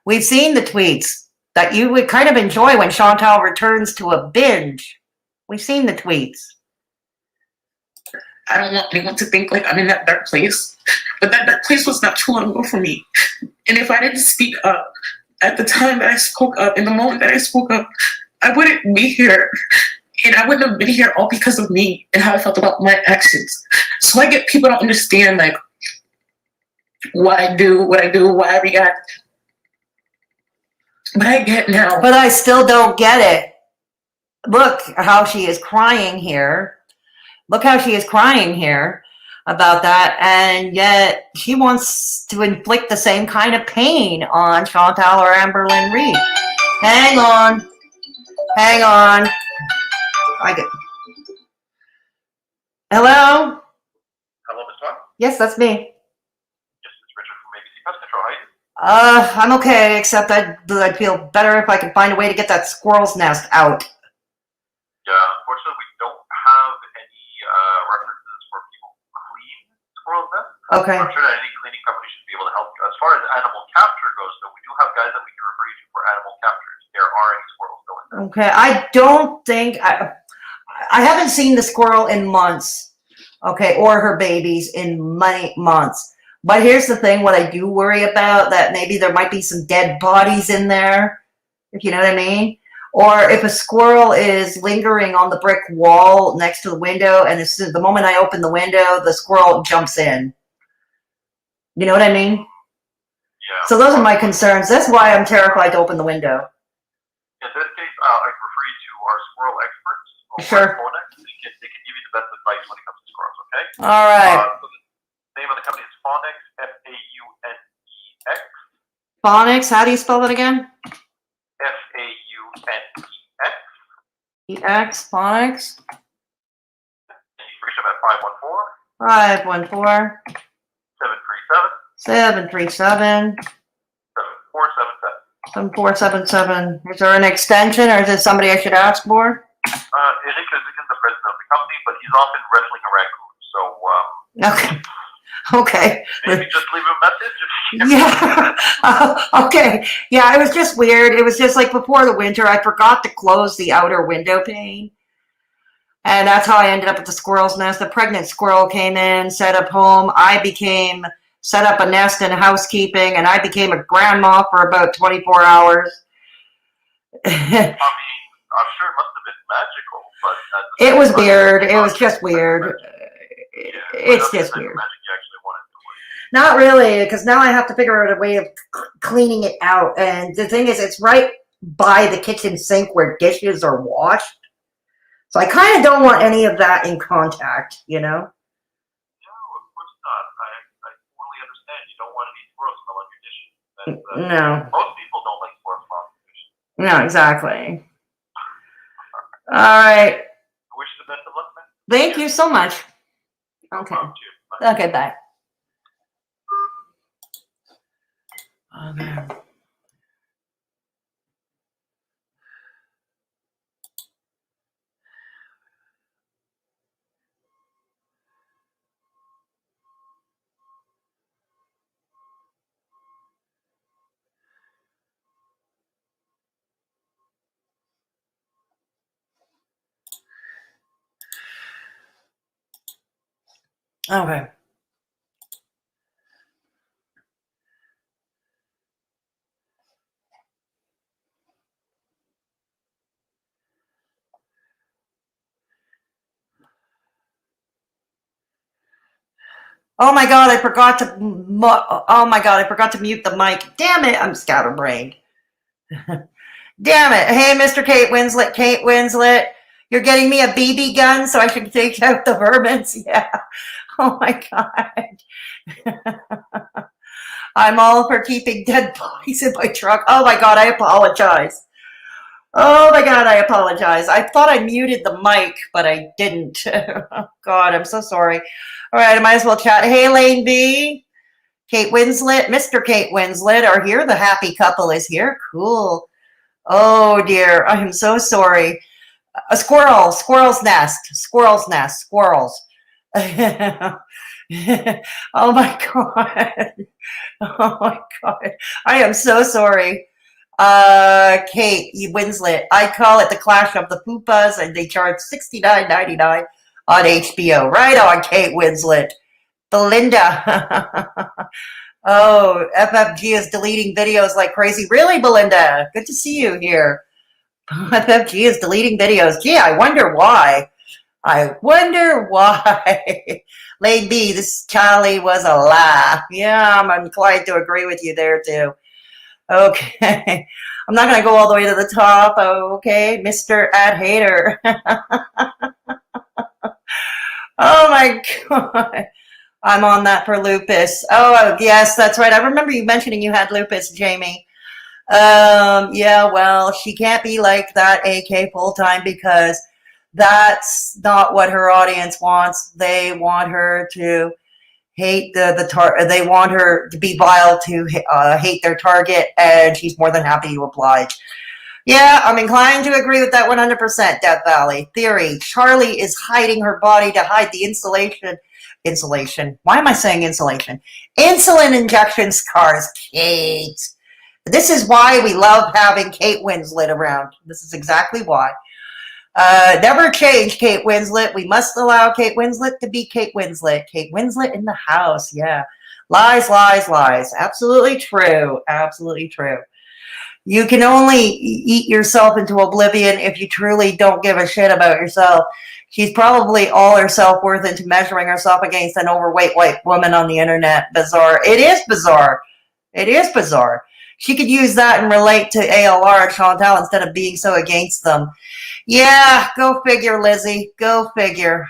A: We've seen the tweets that you would kind of enjoy when Chantal returns to a binge. We've seen the tweets.
B: I don't want anyone to think like I'm in that dark place. But that dark place was not too long ago for me. And if I didn't speak up at the time that I spoke up, in the moment that I spoke up, I wouldn't be here. And I wouldn't have been here all because of me and how I felt about my actions. So I get people don't understand like what I do, why I react. But I get now.
A: But I still don't get it. Look how she is crying here. Look how she is crying here about that. And yet she wants to inflict the same kind of pain on Chantal or Amberlynn Reid. Hang on. Hello?
C: Hello, Miss One?
A: Yes, that's me.
C: Yes, it's Richard from ABC Pest Control. How are you?
A: I'm okay, except I'd feel better if I could find a way to get that squirrel's nest out.
C: Yeah, unfortunately, we don't have any references for people who clean squirrels' nests.
A: Okay.
C: I'm sure that any cleaning company should be able to help you. As far as animal capture goes, though, we do have guys that we can refer you to for animal captures. There are any squirrels going there.
A: Okay, I don't think... I haven't seen the squirrel in months, okay, or her babies in many months. But here's the thing, what I do worry about, that maybe there might be some dead bodies in there, if you know what I mean. Or if a squirrel is lingering on the brick wall next to the window, and the moment I open the window, the squirrel jumps in. You know what I mean?
C: Yeah.
A: So those are my concerns. That's why I'm terrified to open the window.
C: In this case, I can refer you to our squirrel experts.
A: Sure.
C: They can give you the best advice when it comes to squirrels, okay?
A: All right.
C: So the name of the company is Faunex, F-A-U-N-E-X.
A: Phonics, how do you spell that again?
C: F-A-U-N-E-X.
A: E-X, Phonics.
C: And you can reach them at 514
A: 514
C: 737
A: 737
C: 7477.
A: 7477. Is there an extension, or is it somebody I should ask for?
C: Nick is the president of the company, but he's often wrestling a raccoon, so
A: Okay. Okay.
C: Maybe just leave a message.
A: Yeah. Okay. Yeah, it was just weird. It was just like before the winter, I forgot to close the outer window pane. And that's how I ended up at the squirrel's nest. The pregnant squirrel came in, set up home. Set up a nest in housekeeping, and I became a grandma for about 24 hours.
C: I mean, I'm sure it must have been magical, but
A: it was weird. It was just weird. It's just weird. Not really, because now I have to figure out a way of cleaning it out. And the thing is, it's right by the kitchen sink where dishes are washed. So I kind of don't want any of that in contact, you know?
C: No, of course not. I totally understand. You don't want to be squirrel smell on your dishes.
A: No.
C: Most people don't like squirrel smell on their dishes.
A: No, exactly. All right.
C: I wish you the best of luck, man.
A: Thank you so much. Okay. Okay, bye. Okay. Okay. Oh my God, I forgot to. Oh my God, I forgot to mute the mic. Damn it, I'm scatterbrained. Damn it. Hey, Mr. Kate Winslet, you're getting me a BB gun so I can take out the vermins? Yeah. Oh my God. I'm all for keeping dead bodies in my truck. Oh my God, I apologize. Oh my God, I apologize. I thought I muted the mic, but I didn't. Oh God, I'm so sorry. All right, I might as well chat. Hey, Lane B, Kate Winslet, Mr. Kate Winslet are here. The happy couple is here. Cool. Oh dear, I am so sorry. A squirrel's nest, squirrels. Oh my God. Oh my God. I am so sorry. Kate Winslet, I call it the Clash of the Poopas, and they charge $69.99 on HBO. Right on, Kate Winslet. Belinda. Oh, FFG is deleting videos like crazy. Really, Belinda? Good to see you here. FFG is deleting videos. Gee, I wonder why. Lady B, this Charlie was a lie. Yeah, I'm inclined to agree with you there, too. Okay. I'm not going to go all the way to the top. Okay. Mr. Ad Hater. Oh, my God. I'm on that for lupus. Oh, yes, that's right. I remember you mentioning you had lupus, Jamie. Yeah, well, she can't be like that AK full time because that's not what her audience wants. They want her to hate they want her to be vile to hate their target, and she's more than happy to oblige. Yeah, I'm inclined to agree with that 100%, Death Valley. Theory, Charlie is hiding her body to hide the insulation. Why am I saying insulation? Insulin injection scars, Kate. This is why we love having Kate Winslet around. This is exactly why. Never change, Kate Winslet. We must allow Kate Winslet to be Kate Winslet. Kate Winslet in the house, yeah. Lies. Absolutely true. Absolutely true. You can only eat yourself into oblivion if you truly don't give a shit about yourself. She's probably all her self-worth into measuring herself against an overweight white woman on the internet. Bizarre. It is bizarre. It is bizarre. She could use that and relate to ALR and Chantal instead of being so against them. Yeah, go figure, Lizzie. Go figure.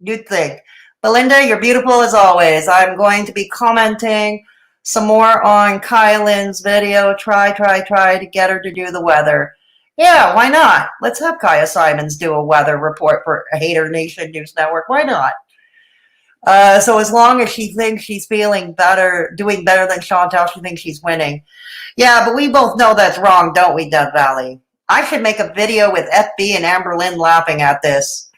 A: You'd think. Belinda, you're beautiful as always. I'm going to be commenting some more on Kylan's video. Try to get her to do the weather. Yeah, why not? Let's have Kaya Simons do a weather report for Haydur Nation News Network. Why not? So as long as she thinks she's feeling better, doing better than Chantal, she thinks she's winning. Yeah, but we both know that's wrong, don't we, Death Valley? I should make a video with FB and Amberlynn laughing at this.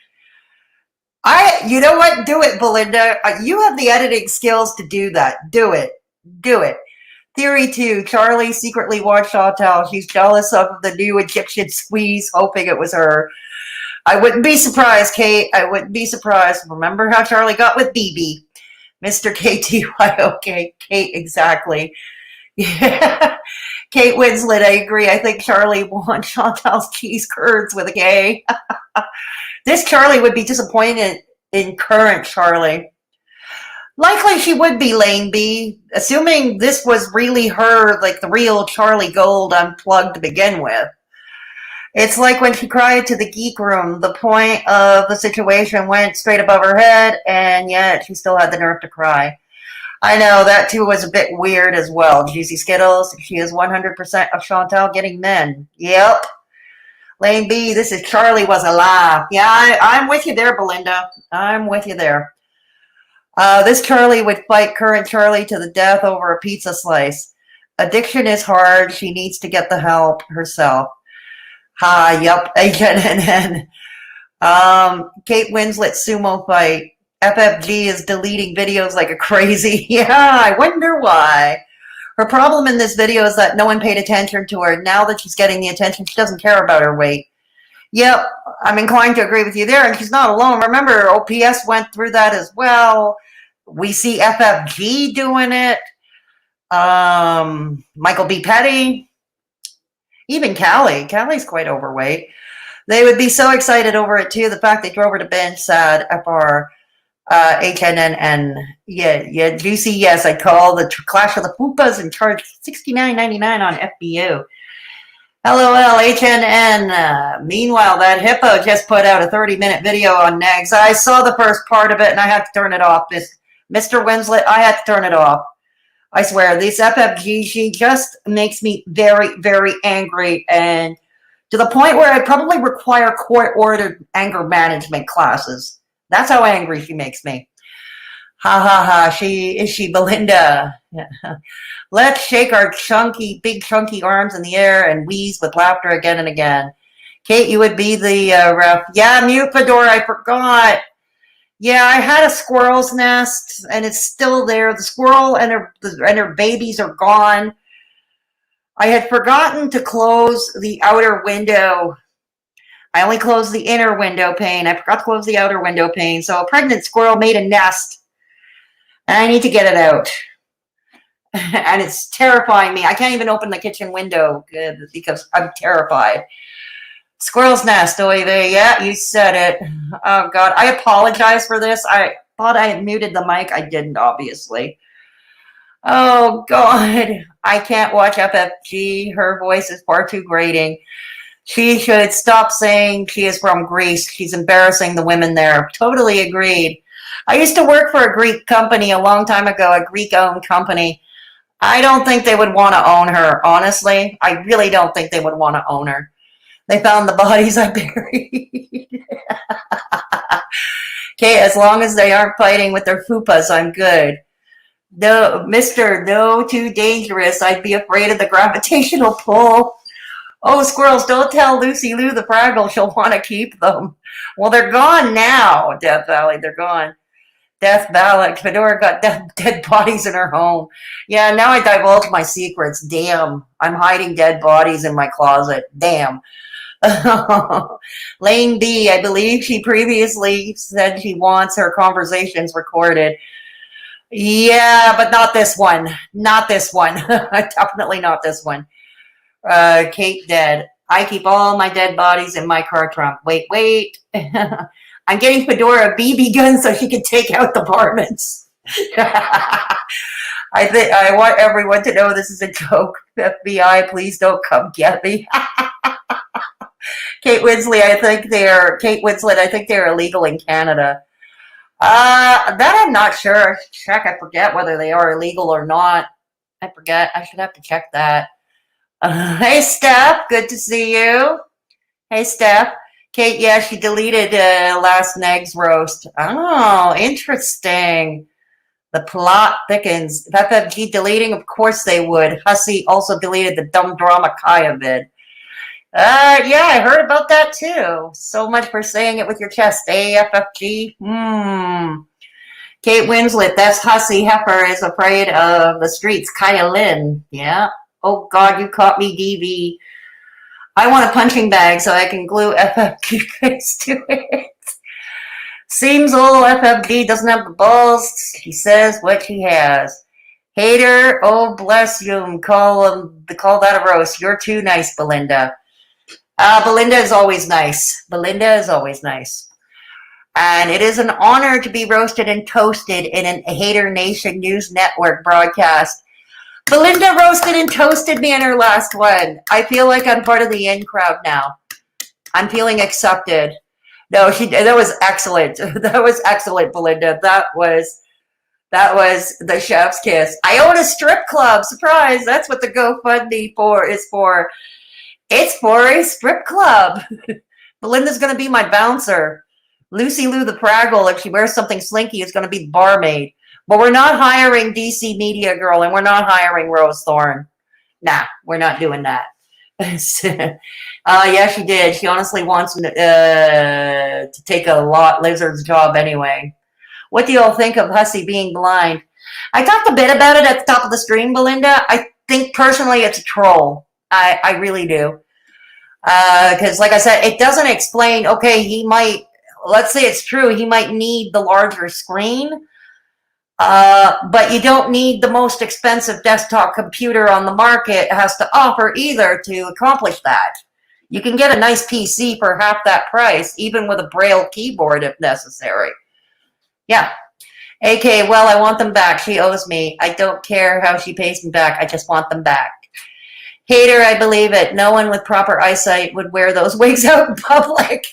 A: You know what? Do it, Belinda. You have the editing skills to do that. Do it. Do it. Theory 2. Charlie secretly watched Chantal. She's jealous of the new Egyptian squeeze, hoping it was her. I wouldn't be surprised, Kate. I wouldn't be surprised. Remember how Charlie got with BB? Mr. KTYO. Kate, exactly. Yeah. Kate Winslet, I agree. I think Charlie wants Chantal's cheese curds with a K. This Charlie would be disappointed in current Charlie. Likely she would be, Lane B, assuming this was really her, like the real Charlie Gold unplugged to begin with. It's like when she cried to the geek room. The point of the situation went straight above her head, and yet she still had the nerve to cry. I know, that too was a bit weird as well. Juicy Skittles, she is 100% of Chantal getting men. Yep. Lane B, this is Charlie was alive. Yeah, I'm with you there, Belinda. I'm with you there. This Charlie would fight current Charlie to the death over a pizza slice. Addiction is hard. She needs to get the help herself. Yup. Kate Winslet sumo fight. FFG is deleting videos like a crazy. Yeah, I wonder why. Her problem in this video is that no one paid attention to her. Now that she's getting the attention, she doesn't care about her weight. Yep, I'm inclined to agree with you there, and she's not alone. Remember, OPS went through that as well. We see FFG doing it. Michael B. Petty. Even Callie. Callie's quite overweight. They would be so excited over it, too. The fact they drove her to bench, sad, FR. HNNN. Yeah, Juicy, yes, I call the Clash of the Fupas and charge $69.99 on FBU. LOL, HNN. Meanwhile, that hippo just put out a 30-minute video on Negs. I saw the first part of it and I had to turn it off. Mr. Winslet, I had to turn it off. I swear, this FFG, she just makes me very, very angry, and to the point where I probably require court-ordered anger management classes. That's how angry she makes me. Ha ha ha, she Belinda. Let's shake our big chunky arms in the air and wheeze with laughter again and again. Kate, you would be the ref. Yeah, mute Fedora, I forgot. Yeah, I had a squirrel's nest and it's still there. The squirrel and her babies are gone. I had forgotten to close the outer window. I only closed the inner window pane. I forgot to close the outer window pane. So a pregnant squirrel made a nest. And I need to get it out. And it's terrifying me. I can't even open the kitchen window because I'm terrified. Squirrel's nest. Oh, yeah, you said it. Oh, God. I apologize for this. I thought I had muted the mic. I didn't, obviously. Oh, God. I can't watch FFG. Her voice is far too grating. She should stop saying she is from Greece. She's embarrassing the women there. Totally agreed. I used to work for a Greek company a long time ago, a Greek-owned company. I don't think they would want to own her, honestly. I really don't think they would want to own her. They found the bodies I buried. Okay, as long as they aren't fighting with their fupas, I'm good. No, Mr. No, too dangerous. I'd be afraid of the gravitational pull. Oh, squirrels, don't tell Lucy Lou the Fraggle she'll want to keep them. Well, they're gone now, Death Valley. They're gone. Death Valley. Fedora got dead bodies in her home. Yeah, now I divulge my secrets. Damn. I'm hiding dead bodies in my closet. Damn. Lane B, I believe she previously said she wants her conversations recorded. Yeah, but not this one. Not this one. Definitely not this one. Kate dead. I keep all my dead bodies in my car trunk. Wait. I'm getting Fedora a BB gun so she can take out the varmints. I want everyone to know this is a joke. FBI, please don't come get me. Kate Winslet, I think they're illegal in Canada. That I'm not sure. Check. I forget whether they are illegal or not. I forget. I should have to check that. Hey, Steph. Good to see you. Hey, Steph. Kate, yeah, she deleted last Neg's roast. Oh, interesting. The plot thickens. FFG deleting? Of course they would. Hussey also deleted the dumb drama Kaya vid. Yeah, I heard about that too. So much for saying it with your chest. AFFG. Kate Winslet, that's Hussey Heifer is afraid of the streets. Kaya Lynn. Yeah. Oh God, you caught me, DV. I want a punching bag so I can glue FFG face to it. Seems old FFG doesn't have the balls. He says what he has. Hater, oh bless you. Call that a roast. You're too nice, Belinda. Belinda is always nice. Belinda is always nice. And it is an honor to be roasted and toasted in a Haydur Nation News Network broadcast. Belinda roasted and toasted me in her last one. I feel like I'm part of the in crowd now. I'm feeling accepted. No, that was excellent. That was excellent, Belinda. That was the chef's kiss. I own a strip club. Surprise. That's what the GoFundMe is for. It's for a strip club. Belinda's going to be my bouncer. Lucy Lou the Preamble, if she wears something slinky, is going to be the barmaid. But we're not hiring DC Media Girl, and we're not hiring Rose Thorne. Nah, we're not doing that. Yeah, she did. She honestly wants to take a lot lizard's job anyway. What do you all think of Hussey being blind? I talked a bit about it at the top of the stream, Belinda. I think personally it's a troll. I really do. Because like I said, it doesn't explain, okay, he might, let's say it's true, he might need the larger screen, but you don't need the most expensive desktop computer on the market has to offer either to accomplish that. You can get a nice PC for half that price, even with a Braille keyboard if necessary. Yeah. AK, well, I want them back. She owes me. I don't care how she pays me back. I just want them back. Hater, I believe it. No one with proper eyesight would wear those wigs out in public.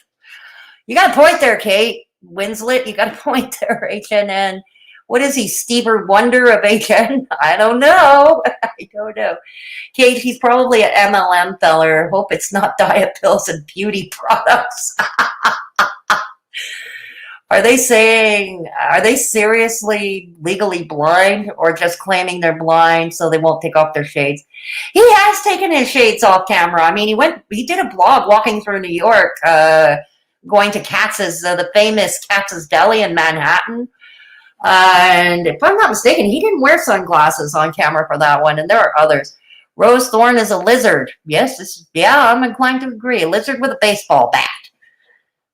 A: You got a point there, Kate Winslet. You got a point there, HNN. What is he, Stevie Wonder of HN? I don't know. I don't know. Kate, he's probably an MLM feller. Hope it's not diet pills and beauty products. Are they seriously legally blind or just claiming they're blind so they won't take off their shades? He has taken his shades off camera. I mean, he did a blog walking through New York, going to Katz's, the famous Katz's Deli in Manhattan. And if I'm not mistaken, he didn't wear sunglasses on camera for that one. And there are others. Rose Thorne is a lizard. Yes, I'm inclined to agree. A lizard with a baseball bat.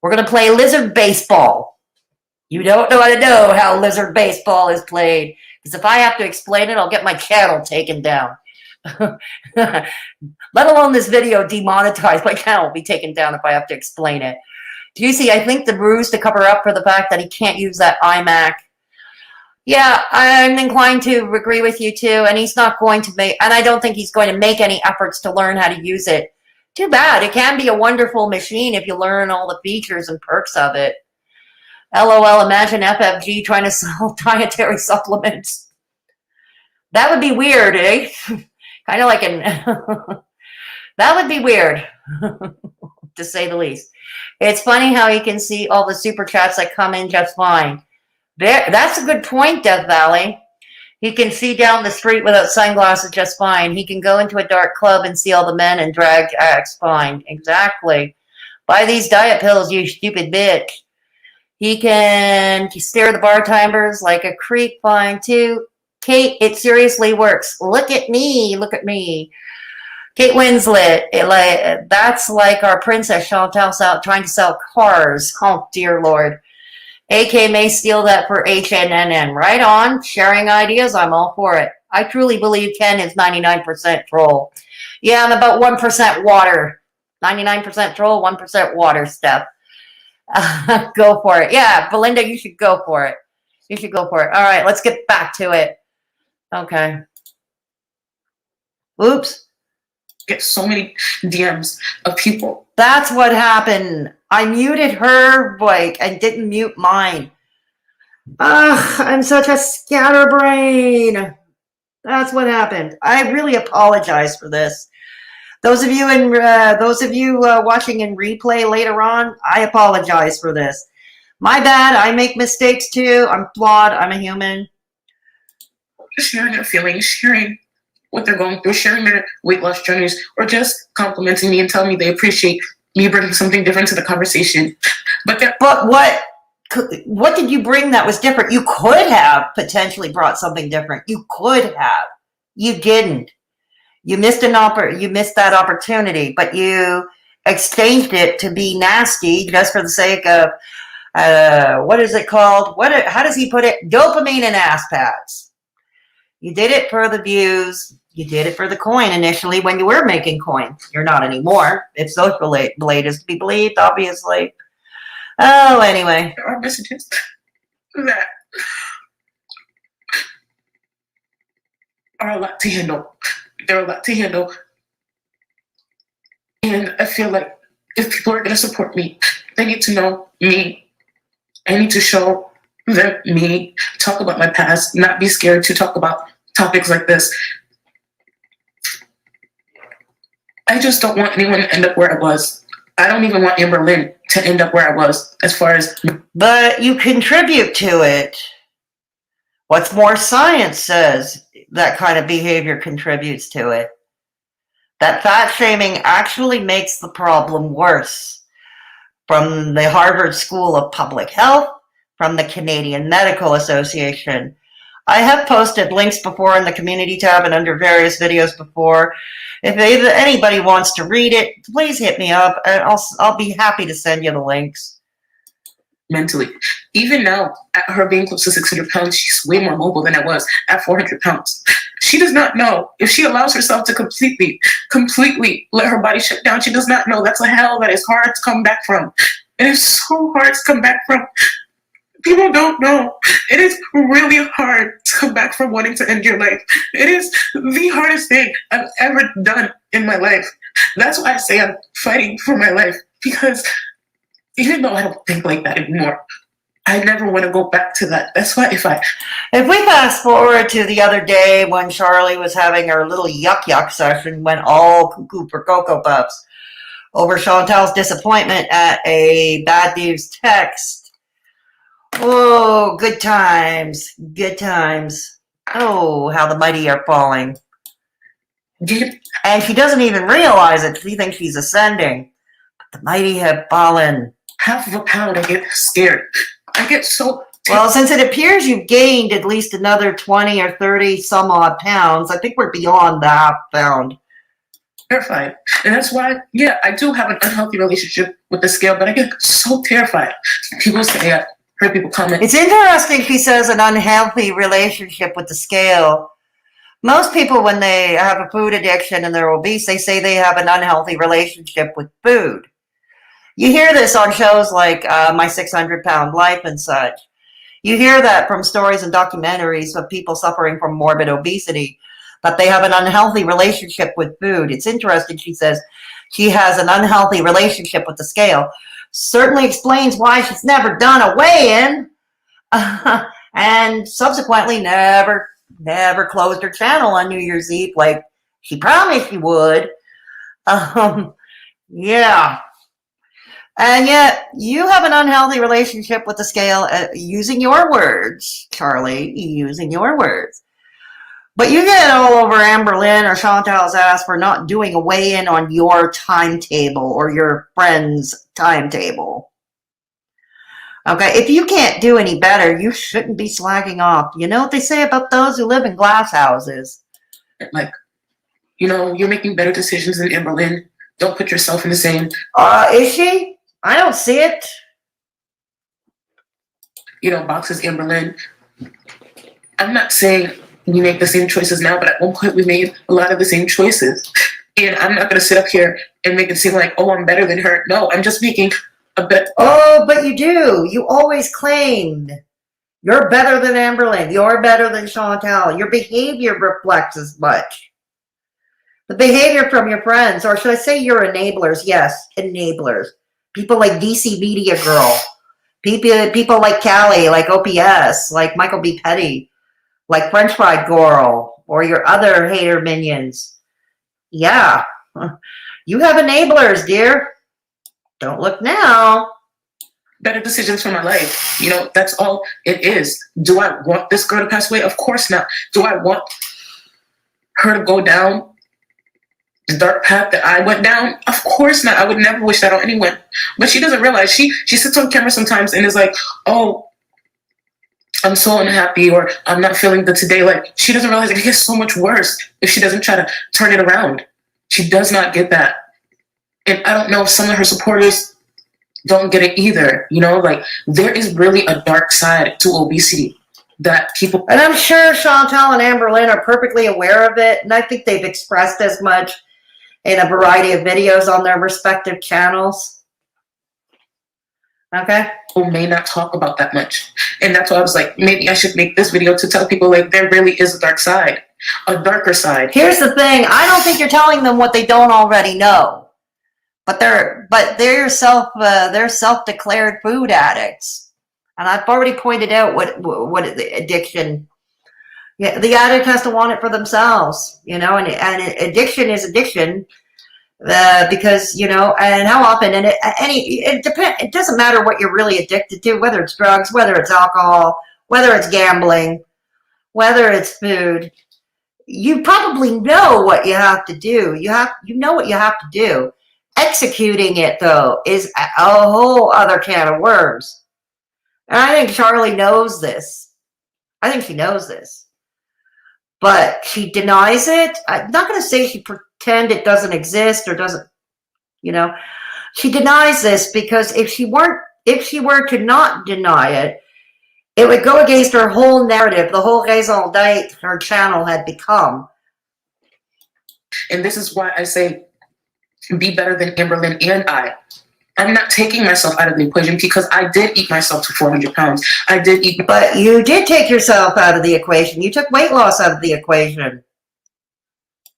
A: We're going to play lizard baseball. You don't know how lizard baseball is played. Because if I have to explain it, I'll get my channel taken down. Let alone this video demonetized. My channel will be taken down if I have to explain it. Do you see, I think the ruse to cover up for the fact that he can't use that iMac. Yeah, I'm inclined to agree with you too. And he's not going to and I don't think he's going to make any efforts to learn how to use it. Too bad. It can be a wonderful machine if you learn all the features and perks of it. LOL, imagine FFG trying to sell dietary supplements. That would be weird, eh? Kind of like that would be weird, to say the least. It's funny how he can see all the super chats that come in just fine. That's a good point, Death Valley. He can see down the street without sunglasses just fine. He can go into a dark club and see all the men and drag acts fine. Exactly. Buy these diet pills, you stupid bitch. He can stare at the bartenders like a creep fine too. Kate, it seriously works. Look at me. Look at me. Kate Winslet, that's like our princess Chantal trying to sell cars. Oh, dear Lord. AK may steal that for HNNN. Right on. Sharing ideas, I'm all for it. I truly believe Ken is 99% troll. Yeah, I'm about 1% water. 99% troll, 1% water, Steph. Go for it. Yeah, Belinda, you should go for it. You should go for it. All right, let's get back to it. Okay. Oops.
B: Get so many DMs of people.
A: That's what happened. I muted her and didn't mute mine. Ugh, I'm such a scatterbrain. That's what happened. I really apologize for this. Those of you watching in replay later on, I apologize for this. My bad. I make mistakes too. I'm flawed. I'm a human.
B: Sharing your feelings, sharing what they're going through, sharing their weight loss journeys, or just complimenting me and telling me they appreciate me bringing something different to the conversation. But
A: what did you bring that was different? You could have potentially brought something different. You could have. You didn't. You missed that opportunity, but you exchanged it to be nasty just for the sake of what is it called? How does he put it? Dopamine and ass pats. You did it for the views. You did it for the coin initially when you were making coin. You're not anymore. If social blade is to be believed, obviously. Oh, anyway.
B: There are messages that are a lot to handle. They're a lot to handle. And I feel like if people are going to support me, they need to know me. I need to show them me, talk about my past, not be scared to talk about topics like this. I just don't want anyone to end up where I was. I don't even want Amberlynn to end up where I was as far as...
A: But you contribute to it. What's more, science says that kind of behavior contributes to it. That fat shaming actually makes the problem worse. From the Harvard School of Public Health, from the Canadian Medical Association. I have posted links before in the community tab and under various videos before. If anybody wants to read it, please hit me up and I'll be happy to send you the links.
B: Mentally. Even now, at her being close to 600 pounds, she's way more mobile than I was at 400 pounds. She does not know if she allows herself to completely let her body shut down. She does not know that's a hell that is hard to come back from. It is so hard to come back from. People don't know. It is really hard to come back from wanting to end your life. It is the hardest thing I've ever done in my life. That's why I say I'm fighting for my life, because even though I don't think like that anymore, I never want to go back to that. That's why if
A: we fast forward to the other day when Charlie was having her little yuck session, went all cuckoo for Cocoa Puffs over Chantal's disappointment at a bad news text. Oh, good times. Good times. Oh, how the mighty are falling. And she doesn't even realize it. She thinks she's ascending. But the mighty have fallen.
B: Half of a pound, I get scared. I get so...
A: Well, since it appears you've gained at least another 20 or 30 some odd pounds, I think we're beyond that pound.
B: Terrified. And that's why, yeah, I do have an unhealthy relationship with the scale, but I get so terrified. People say, I heard people comment.
A: It's interesting she says an unhealthy relationship with the scale. Most people, when they have a food addiction and they're obese, they say they have an unhealthy relationship with food. You hear this on shows like My 600-Pound Life and such. You hear that from stories and documentaries of people suffering from morbid obesity, that they have an unhealthy relationship with food. It's interesting, she says, she has an unhealthy relationship with the scale. Certainly explains why she's never done a weigh-in and subsequently never closed her channel on New Year's Eve like she promised she would. Yeah. And yet, you have an unhealthy relationship with the scale, using your words, Charlie, using your words. But you get all over Amberlynn or Chantal's ass for not doing a weigh-in on your timetable or your friend's timetable. Okay, if you can't do any better, you shouldn't be slacking off. You know what they say about those who live in glass houses?
B: Like, you know, you're making better decisions than Amberlynn. Don't put yourself in the same...
A: Is she? I don't see it.
B: You know, boxes Amberlynn. I'm not saying we make the same choices now, but at one point we made a lot of the same choices. And I'm not going to sit up here and make it seem like, oh, I'm better than her. No, I'm just making a bet.
A: Oh, but you do. You always claimed you're better than Amberlynn. You're better than Chantal. Your behavior reflects as much. The behavior from your friends, or should I say your enablers? Yes, enablers. People like DC Media Girl. People like Callie, like OPS, like Michael B. Petty, like French Fried Girl, or your other hater minions. Yeah. You have enablers, dear. Don't look now.
B: Better decisions for my life. You know, that's all it is. Do I want this girl to pass away? Of course not. Do I want her to go down the dark path that I went down? Of course not. I would never wish that on anyone. But she doesn't realize. She sits on camera sometimes and is like, oh, I'm so unhappy, or I'm not feeling good today. Like, she doesn't realize it gets so much worse if she doesn't try to turn it around. She does not get that. And I don't know if some of her supporters don't get it either. You know, like, there is really a dark side to obesity that people...
A: And I'm sure Chantal and Amberlynn are perfectly aware of it, and I think they've expressed as much in a variety of videos on their respective channels. Okay?
B: People may not talk about that much. And that's why I was like, maybe I should make this video to tell people, like, there really is a dark side, a darker side.
A: Here's the thing. I don't think you're telling them what they don't already know. But they're self-declared food addicts. And I've already pointed out what the addiction... Yeah, the addict has to want it for themselves, you know, and addiction is addiction. Because, you know, and how often, and it depends. It doesn't matter what you're really addicted to, whether it's drugs, whether it's alcohol, whether it's gambling, whether it's food. You probably know what you have to do. You know what you have to do. Executing it, though, is a whole other can of worms. And I think Charlie knows this. I think she knows this. But she denies it. I'm not going to say she pretend it doesn't exist or doesn't, you know. She denies this because if she were to not deny it, it would go against her whole narrative, the whole raison d'etre her channel had become.
B: And this is why I say, be better than Amberlynn and I. I'm not taking myself out of the equation because I did eat myself to 400 pounds. I did eat.
A: But you did take yourself out of the equation. You took weight loss out of the equation.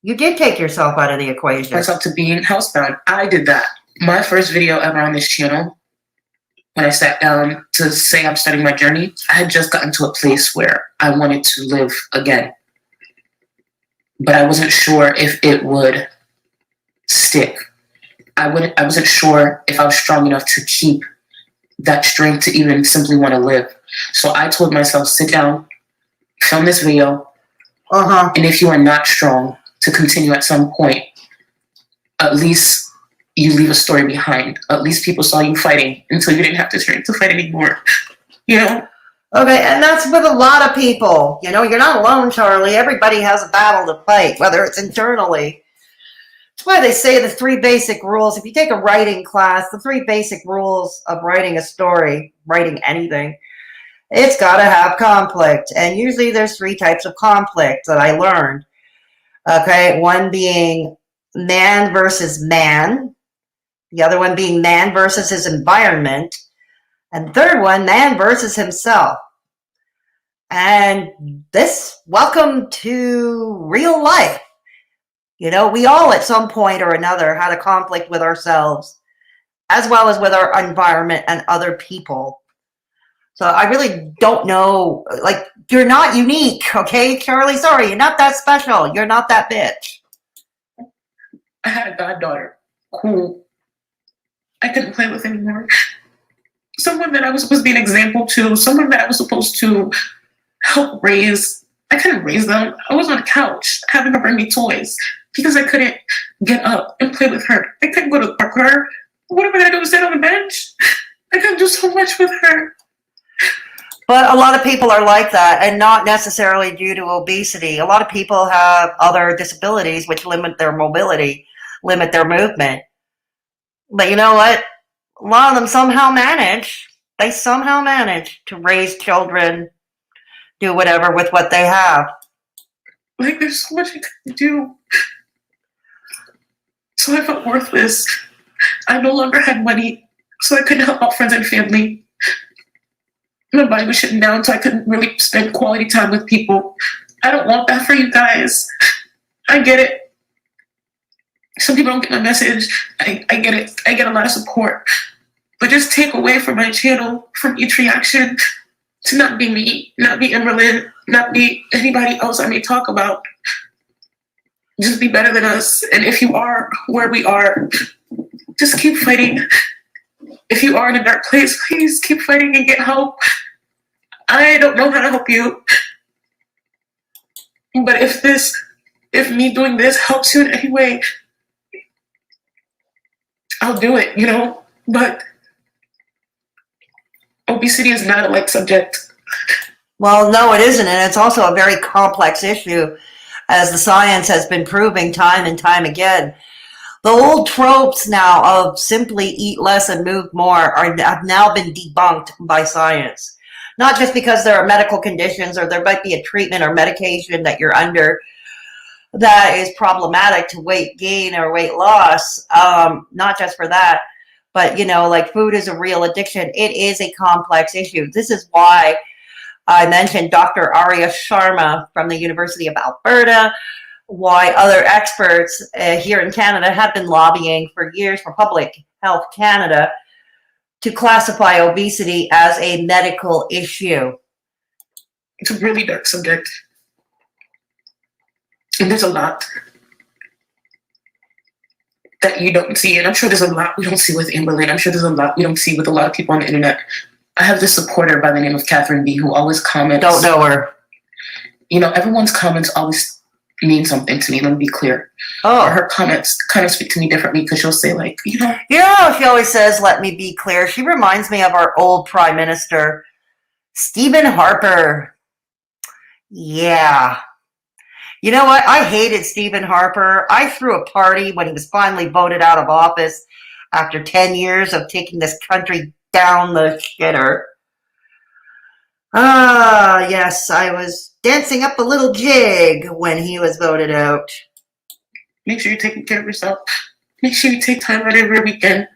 A: You did take yourself out of the equation.
B: Myself to being housebound. I did that. My first video ever on this channel, when I sat down to say I'm starting my journey, I had just gotten to a place where I wanted to live again. But I wasn't sure if it would stick. I wasn't sure if I was strong enough to keep that strength to even simply want to live. So I told myself, sit down, film this video, and if you are not strong to continue at some point, at least you leave a story behind. At least people saw you fighting until you didn't have to turn to fight anymore. You know?
A: Okay, and that's with a lot of people. You know, you're not alone, Charlie. Everybody has a battle to fight, whether it's internally. That's why they say the 3 basic rules. If you take a writing class, the 3 basic rules of writing a story, writing anything, it's got to have conflict. And usually there's 3 types of conflict that I learned. Okay, one being man versus man. The other one being man versus his environment. And the third one, man versus himself. And this, welcome to real life. You know, we all at some point or another had a conflict with ourselves, as well as with our environment and other people. So I really don't know, like, you're not unique, okay, Charlie? Sorry, you're not that special. You're not that bitch.
B: I had a goddaughter who I couldn't play with anymore. Someone that I was supposed to be an example to, someone that I was supposed to help raise. I couldn't raise them. I was on a couch having her bring me toys because I couldn't get up and play with her. I couldn't go to the park with her. What am I going to do, sit on the bench? I couldn't do so much with her.
A: But a lot of people are like that, and not necessarily due to obesity. A lot of people have other disabilities which limit their mobility, limit their movement. But you know what? A lot of them somehow manage. They somehow manage to raise children, do whatever with what they have.
B: Like, there's so much I couldn't do. So I felt worthless. I no longer had money, so I couldn't help out friends and family. My body was shutting down, so I couldn't really spend quality time with people. I don't want that for you guys. I get it. Some people don't get my message. I get it. I get a lot of support. But just take away from my channel, from each reaction, to not be me, not be Amberlynn, not be anybody else I may talk about. Just be better than us. And if you are where we are, just keep fighting. If you are in a dark place, please keep fighting and get help. I don't know how to help you. But if this if me doing this helps you in any way, I'll do it, you know? But obesity is not a light subject.
A: Well, no, it isn't. And it's also a very complex issue, as the science has been proving time and time again. The old tropes now of simply eat less and move more have now been debunked by science. Not just because there are medical conditions or there might be a treatment or medication that you're under that is problematic to weight gain or weight loss. Not just for that, but like food is a real addiction. It is a complex issue. This is why I mentioned Dr. Arya Sharma from the University of Alberta, why other experts here in Canada have been lobbying for years for Public Health Canada to classify obesity as a medical issue.
B: It's a really dark subject. And there's a lot that you don't see. And I'm sure there's a lot we don't see with Amberlynn. I'm sure there's a lot we don't see with a lot of people on the internet. I have this supporter by the name of Catherine B who always comments.
A: Don't know her.
B: Everyone's comments always mean something to me. Let me be clear.
A: Oh.
B: Or her comments kind of speak to me differently because she'll say like,
A: she always says, let me be clear. She reminds me of our old Prime Minister, Stephen Harper. Yeah. You know what? I hated Stephen Harper. I threw a party when he was finally voted out of office after 10 years of taking this country down the shitter. Yes, I was dancing up a little jig when he was voted out.
B: Make sure you're taking care of yourself. Make sure you take time out every weekend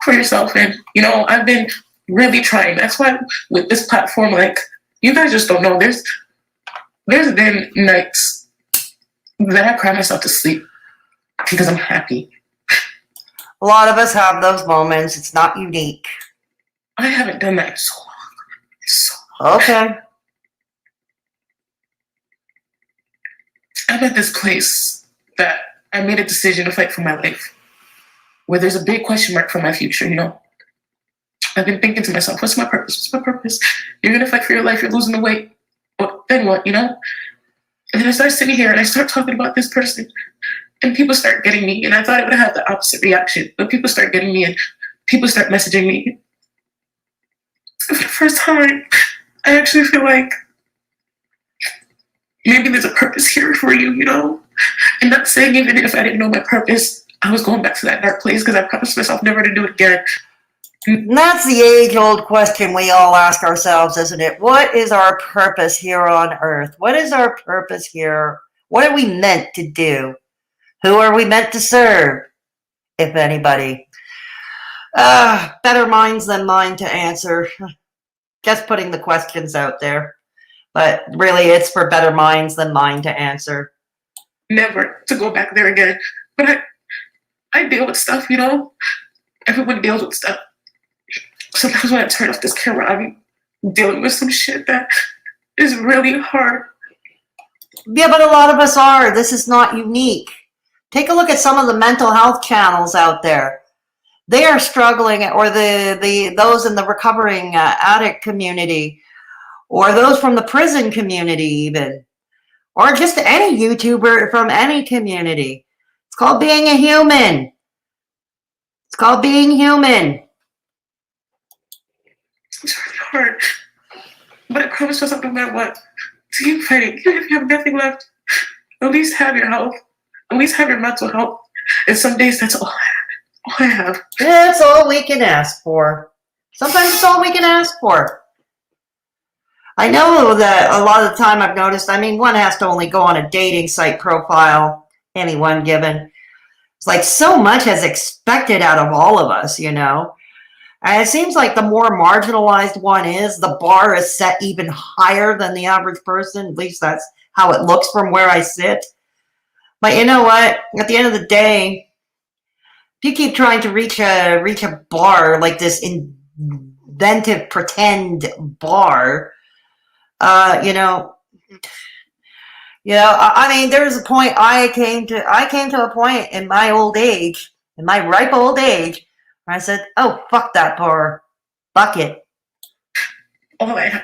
B: for yourself. And, I've been really trying. That's why with this platform, like, you guys just don't know. There's been nights that I cry myself to sleep because I'm happy.
A: A lot of us have those moments. It's not unique.
B: I haven't done that in so long.
A: Okay.
B: I'm at this place that I made a decision to fight for my life, where there's a big question mark for my future, I've been thinking to myself, what's my purpose? What's my purpose? You're going to fight for your life, you're losing the weight. Well, then what, And then I start sitting here and I start talking about this person, and people start getting me, and I thought it would have the opposite reaction, but people start getting me and people start messaging me. For the first time, I actually feel like maybe there's a purpose here for you, And not saying even if I didn't know my purpose, I was going back to that dark place because I promised myself never to do it again.
A: And that's the age-old question we all ask ourselves, isn't it? What is our purpose here on earth? What is our purpose here? What are we meant to do? Who are we meant to serve, if anybody? Better minds than mine to answer. Just putting the questions out there. But really, it's for better minds than mine to answer.
B: Never to go back there again. But I deal with stuff, Everyone deals with stuff. Sometimes when I turn off this camera, I'm dealing with some shit that is really hard.
A: Yeah, but a lot of us are. This is not unique. Take a look at some of the mental health channels out there. They are struggling, or those in the recovering addict community, or those from the prison community even, or just any YouTuber from any community. It's called being a human. It's called being human.
B: It's really hard. But I promise myself no matter what, to keep fighting. Even if you have nothing left, at least have your health. At least have your mental health. And some days that's all I have.
A: That's all we can ask for. Sometimes it's all we can ask for. I know that a lot of the time I've noticed, one has to only go on a dating site profile, anyone given. It's like so much is expected out of all of us, And it seems like the more marginalized one is, the bar is set even higher than the average person. At least that's how it looks from where I sit. But you know what? At the end of the day, if you keep trying to reach a bar like this inventive pretend bar, there's a point I came to a point in my old age, in my ripe old age, where I said, oh, fuck that bar. Fuck it.
B: All I have.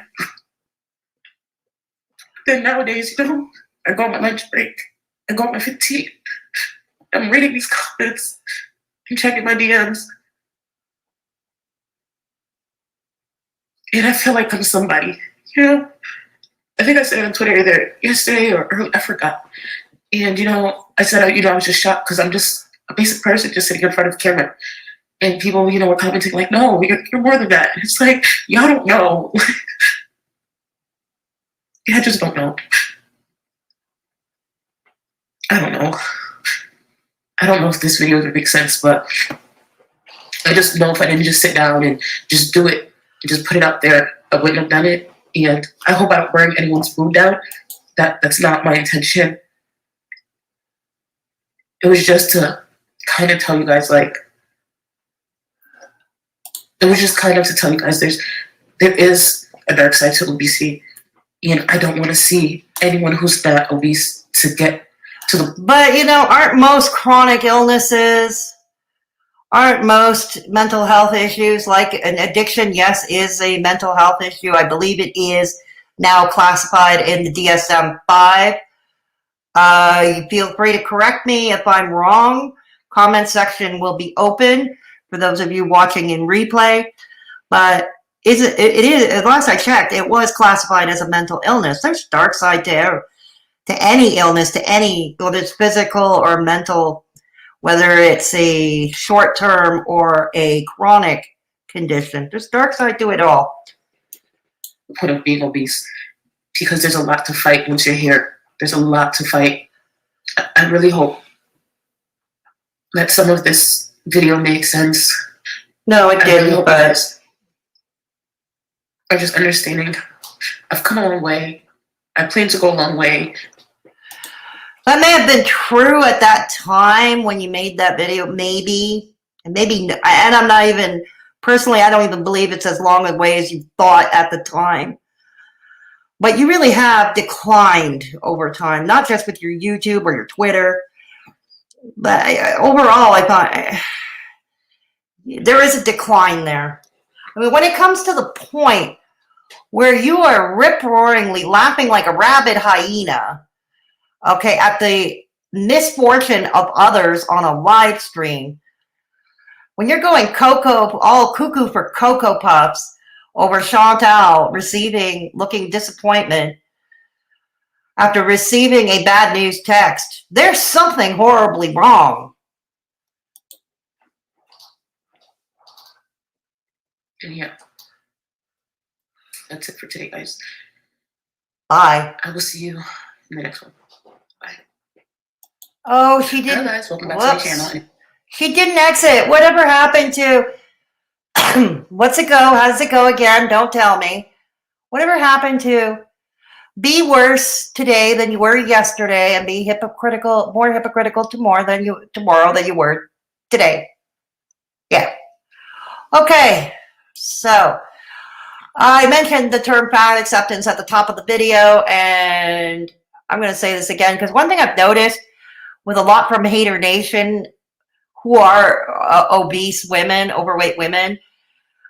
B: Then nowadays, I go on my lunch break I go on my 15. I'm reading these comments and checking my DMs. And I feel like I'm somebody, you know? I think I said it on Twitter either yesterday or early, I forgot. And, I said, I was just shocked because I'm just a basic person just sitting in front of the camera. And people, were commenting like, no, you're more than that. And it's like, y'all don't know. I just don't know. I don't know. I don't know if this video would make sense, but I just know if I didn't just sit down and just do it and just put it up there, I wouldn't have done it. And I hope I don't bring anyone's mood down. That's not my intention. It was just to kind of tell you guys, there is a dark side to obesity, and I don't want to see anyone who's not obese to get to the.
A: But aren't most chronic illnesses, aren't most mental health issues like an addiction? Yes, is a mental health issue. I believe it is now classified in the DSM-5. You feel free to correct me if I'm wrong. Comment section will be open for those of you watching in replay. But it is, last I checked, it was classified as a mental illness. There's dark side to any illness, whether it's physical or mental, whether it's a short-term or a chronic condition. There's dark side to it all.
B: Point of being obese, because there's a lot to fight once you're here. There's a lot to fight. I really hope that some of this video makes sense.
A: No, it didn't, but
B: I'm just understanding. I've come a long way. I plan to go a long way.
A: That may have been true at that time when you made that video, maybe, and I'm not even, personally, I don't even believe it's as long a way as you thought at the time. But you really have declined over time, not just with your YouTube or your Twitter, but overall, I thought there is a decline there. I mean, when it comes to the point where you are rip-roaringly laughing like a rabid hyena, okay, at the misfortune of others on a live stream, when you're going all cuckoo for Cocoa Puffs over Chantal looking disappointment after receiving a bad news text, there's something horribly wrong.
B: And yeah, that's it for today, guys.
A: Bye.
B: I will see you in the next one. Bye.
A: Oh, she didn't.
B: Hello, guys. Welcome back to the channel.
A: She didn't exit. Whatever happened to what's it go? How does it go again? Don't tell me. Whatever happened to be worse today than you were yesterday and be more hypocritical tomorrow than you were today. Yeah. Okay. So I mentioned the term fat acceptance at the top of the video, and I'm going to say this again because one thing I've noticed with a lot from Haydur Nation who are obese women, overweight women,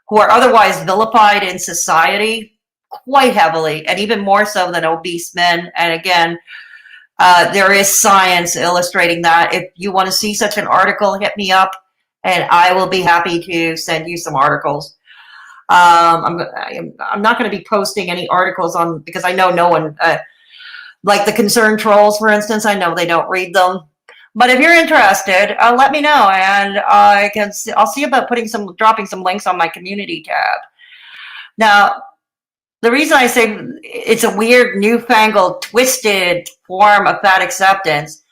A: who are otherwise vilified in society quite heavily, and even more so than obese men. And again, there is science illustrating that. If you want to see such an article, hit me up, and I will be happy to send you some articles. I'm not going to be posting any articles because I know no one, like the concerned trolls, for instance, I know they don't read them. But if you're interested, let me know, and I'll see about dropping some links on my community tab. Now, the reason I say it's a weird, newfangled, twisted form of fat acceptance,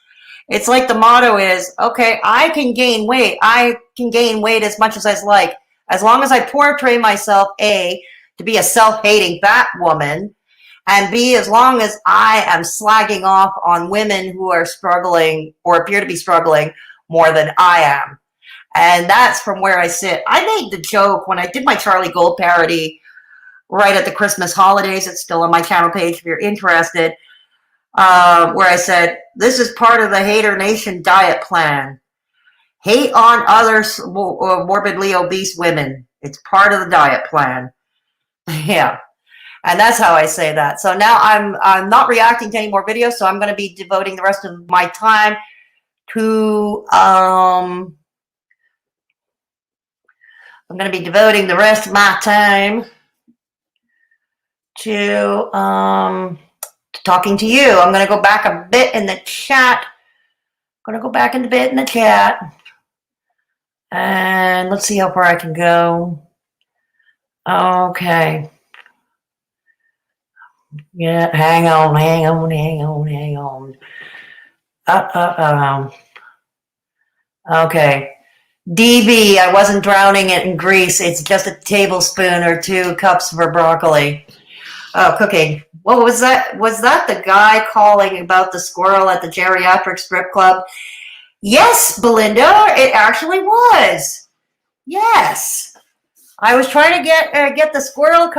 A: it's like the motto is, okay, I can gain weight. I can gain weight as much as I like, as long as I portray myself, A, to be a self-hating fat woman, and B, as long as I am slagging off on women who are struggling or appear to be struggling more than I am. And that's from where I sit. I made the joke when I did my charliegold parody right at the Christmas holidays. It's still on my channel page if you're interested, where I said, this is part of the Haydur Nation diet plan. Hate on other morbidly obese women. It's part of the diet plan. Yeah. And that's how I say that. So now I'm not reacting to any more videos, so I'm going to be devoting the rest of my time to I'm going to be devoting the rest of my time to talking to you. I'm going to go back a bit in the chat. I'm going to go back a bit in the chat. And let's see how far I can go. Okay. Yeah, hang on. Okay. DB, I wasn't drowning it in grease. It's just a tablespoon or 2 cups for broccoli. Oh, cooking. What was that? Was that the guy calling about the squirrel at the geriatric strip club? Yes, Belinda, it actually was. Yes. I was trying to get the squirrel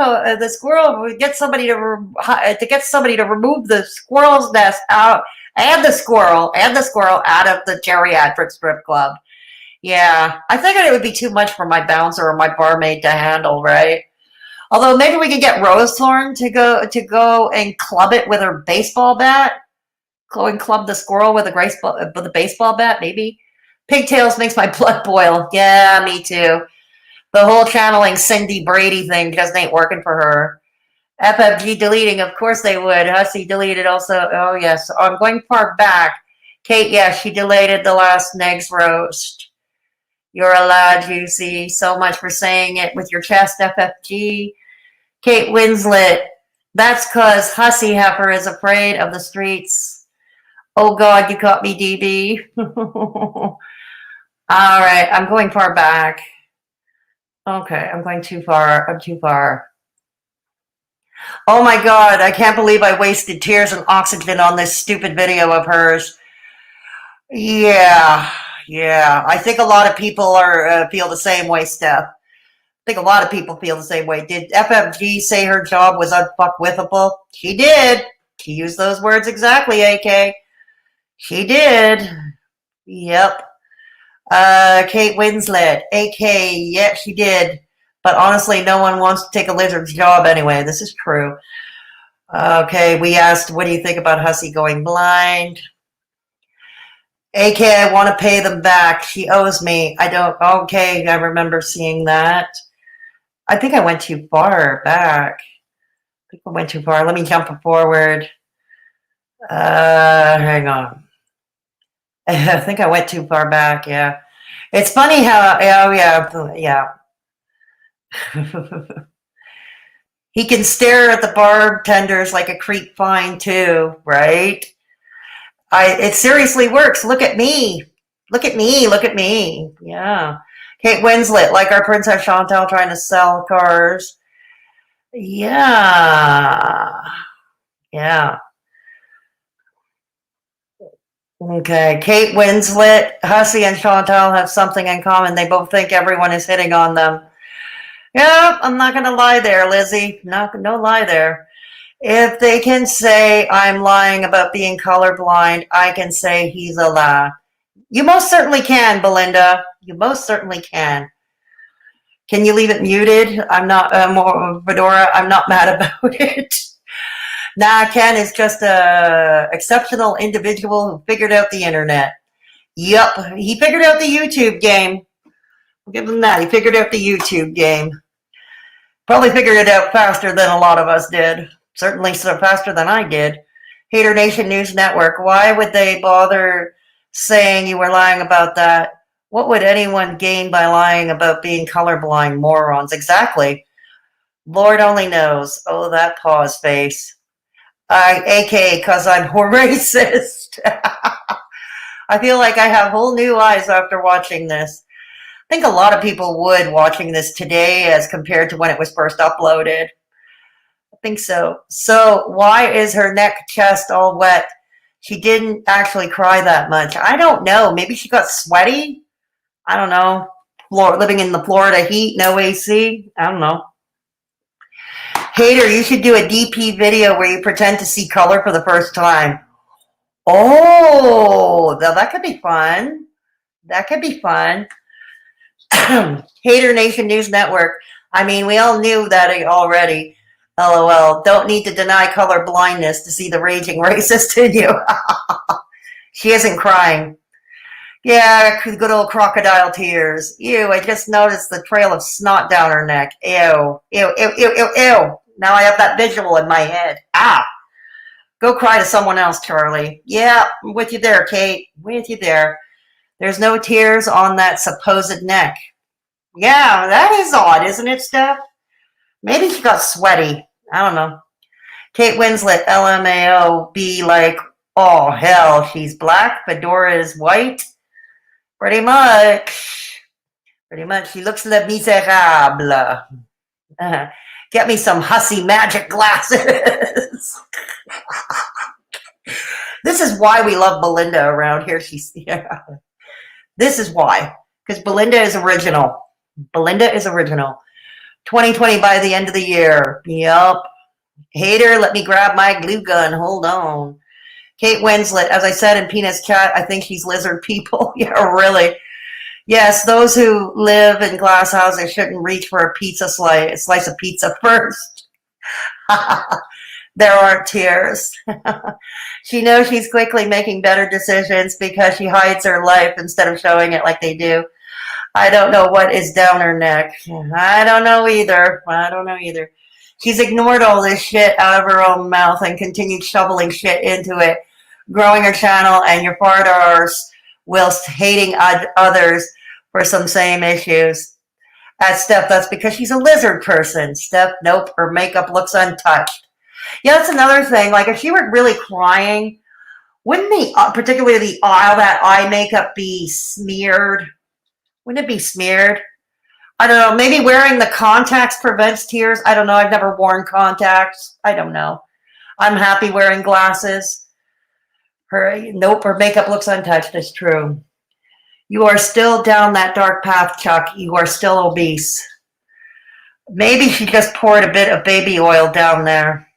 A: get somebody to remove the squirrel's nest out and the squirrel out of the geriatric strip club. Yeah, I figured it would be too much for my bouncer or my barmaid to handle, right? Although maybe we could get Rosethorn to go and club it with her baseball bat. Go and club the squirrel with a baseball bat, maybe. Pigtails makes my blood boil. Yeah, me too. The whole channeling Cindy Brady thing just ain't working for her. FFG deleting, of course they would. Hussey deleted also. Oh, yes. I'm going far back. Kate, yes, she deleted the last Negs roast. You're allowed, Juicy. So much for saying it with your chest, FFG. Kate Winslet. That's because Hussey Heifer is afraid of the streets. Oh, God, you caught me, DB. All right, I'm going far back. Okay, I'm going too far. I'm too far. Oh my God, I can't believe I wasted tears and oxygen on this stupid video of hers. Yeah. I think a lot of people feel the same way, Steph. I think a lot of people feel the same way. Did FFG say her job was unfuckwithable? She did. She used those words exactly, AK. She did. Yep. Kate Winslet, AK, yeah, she did. But honestly, no one wants to take a lizard's job anyway. This is true. Okay, we asked, what do you think about Hussey going blind? AK, I want to pay them back. She owes me. I don't. Okay, I remember seeing that. I think I went too far back. I think I went too far. Let me jump forward. Hang on. I think I went too far back, yeah. It's funny how, oh, yeah. He can stare at the bartenders like a creep fine too, right? It seriously works. Look at me. Look at me. Yeah. Kate Winslet, like our Princess Chantal trying to sell cars. Yeah. Okay. Kate Winslet, Hussey, and Chantal have something in common. They both think everyone is hitting on them. Yeah, I'm not going to lie there, Lizzie. No lie there. If they can say I'm lying about being colorblind, I can say he's a lie. You most certainly can, Belinda. You most certainly can. Can you leave it muted? I'm not, Fedora, I'm not mad about it. Nah, Ken is just a exceptional individual who figured out the internet. Yup, he figured out the YouTube game. I'll give him that. He figured out the YouTube game. Probably figured it out faster than a lot of us did. Certainly so faster than I did. Haydur Nation News Network. Why would they bother saying you were lying about that? What would anyone gain by lying about being colorblind? Morons. Exactly. Lord only knows. Oh, that pause face. AK, because I'm more racist. I feel like I have whole new eyes after watching this. I think a lot of people would watching this today as compared to when it was first uploaded. I think so. So why is her neck, chest all wet? She didn't actually cry that much. I don't know. Maybe she got sweaty. I don't know. Living in the Florida heat, no AC. I don't know. Haydur, you should do a DP video where you pretend to see color for the first time. Oh, that could be fun. That could be fun. Haydur Nation News Network. I mean, we all knew that already. LOL. Don't need to deny color blindness to see the raging racist in you. She isn't crying. Yeah, good old crocodile tears. Ew, I just noticed the trail of snot down her neck. Ew, ew, ew, ew, ew, ew. Now I have that visual in my head. Ah! Go cry to someone else, Charlie. Yeah, I'm with you there, Kate. With you there. There's no tears on that supposed neck. Yeah, that is odd, isn't it, Steph? Maybe she got sweaty. I don't know. Kate Winslet, LMAO, be like, oh, hell, she's black, Fedora is white. Pretty much. Pretty much. She looks le miserable. Get me some Hussey magic glasses. This is why we love Belinda around here. This is why. Because Belinda is original. Belinda is original. 2020 by the end of the year. Yup. Haydur, let me grab my glue gun. Hold on. Kate Winslet, as I said in Peanut's chat, I think she's lizard people. Yeah, really. Yes, those who live in glass houses shouldn't reach for a slice of pizza first. There aren't tears. She knows she's quickly making better decisions because she hides her life instead of showing it like they do. I don't know what is down her neck. I don't know either. She's ignored all this shit out of her own mouth and continued shoveling shit into it, growing her channel and your farters whilst hating others for some same issues. Steph, that's because she's a lizard person. Steph, nope, her makeup looks untouched. Yeah, that's another thing. Like, if she were really crying, wouldn't particularly all that eye makeup be smeared? Wouldn't it be smeared? I don't know. Maybe wearing the contacts prevents tears. I don't know. I've never worn contacts. I don't know. I'm happy wearing glasses. Her makeup looks untouched. It's true. You are still down that dark path, Chuck. You are still obese. Maybe she just poured a bit of baby oil down there.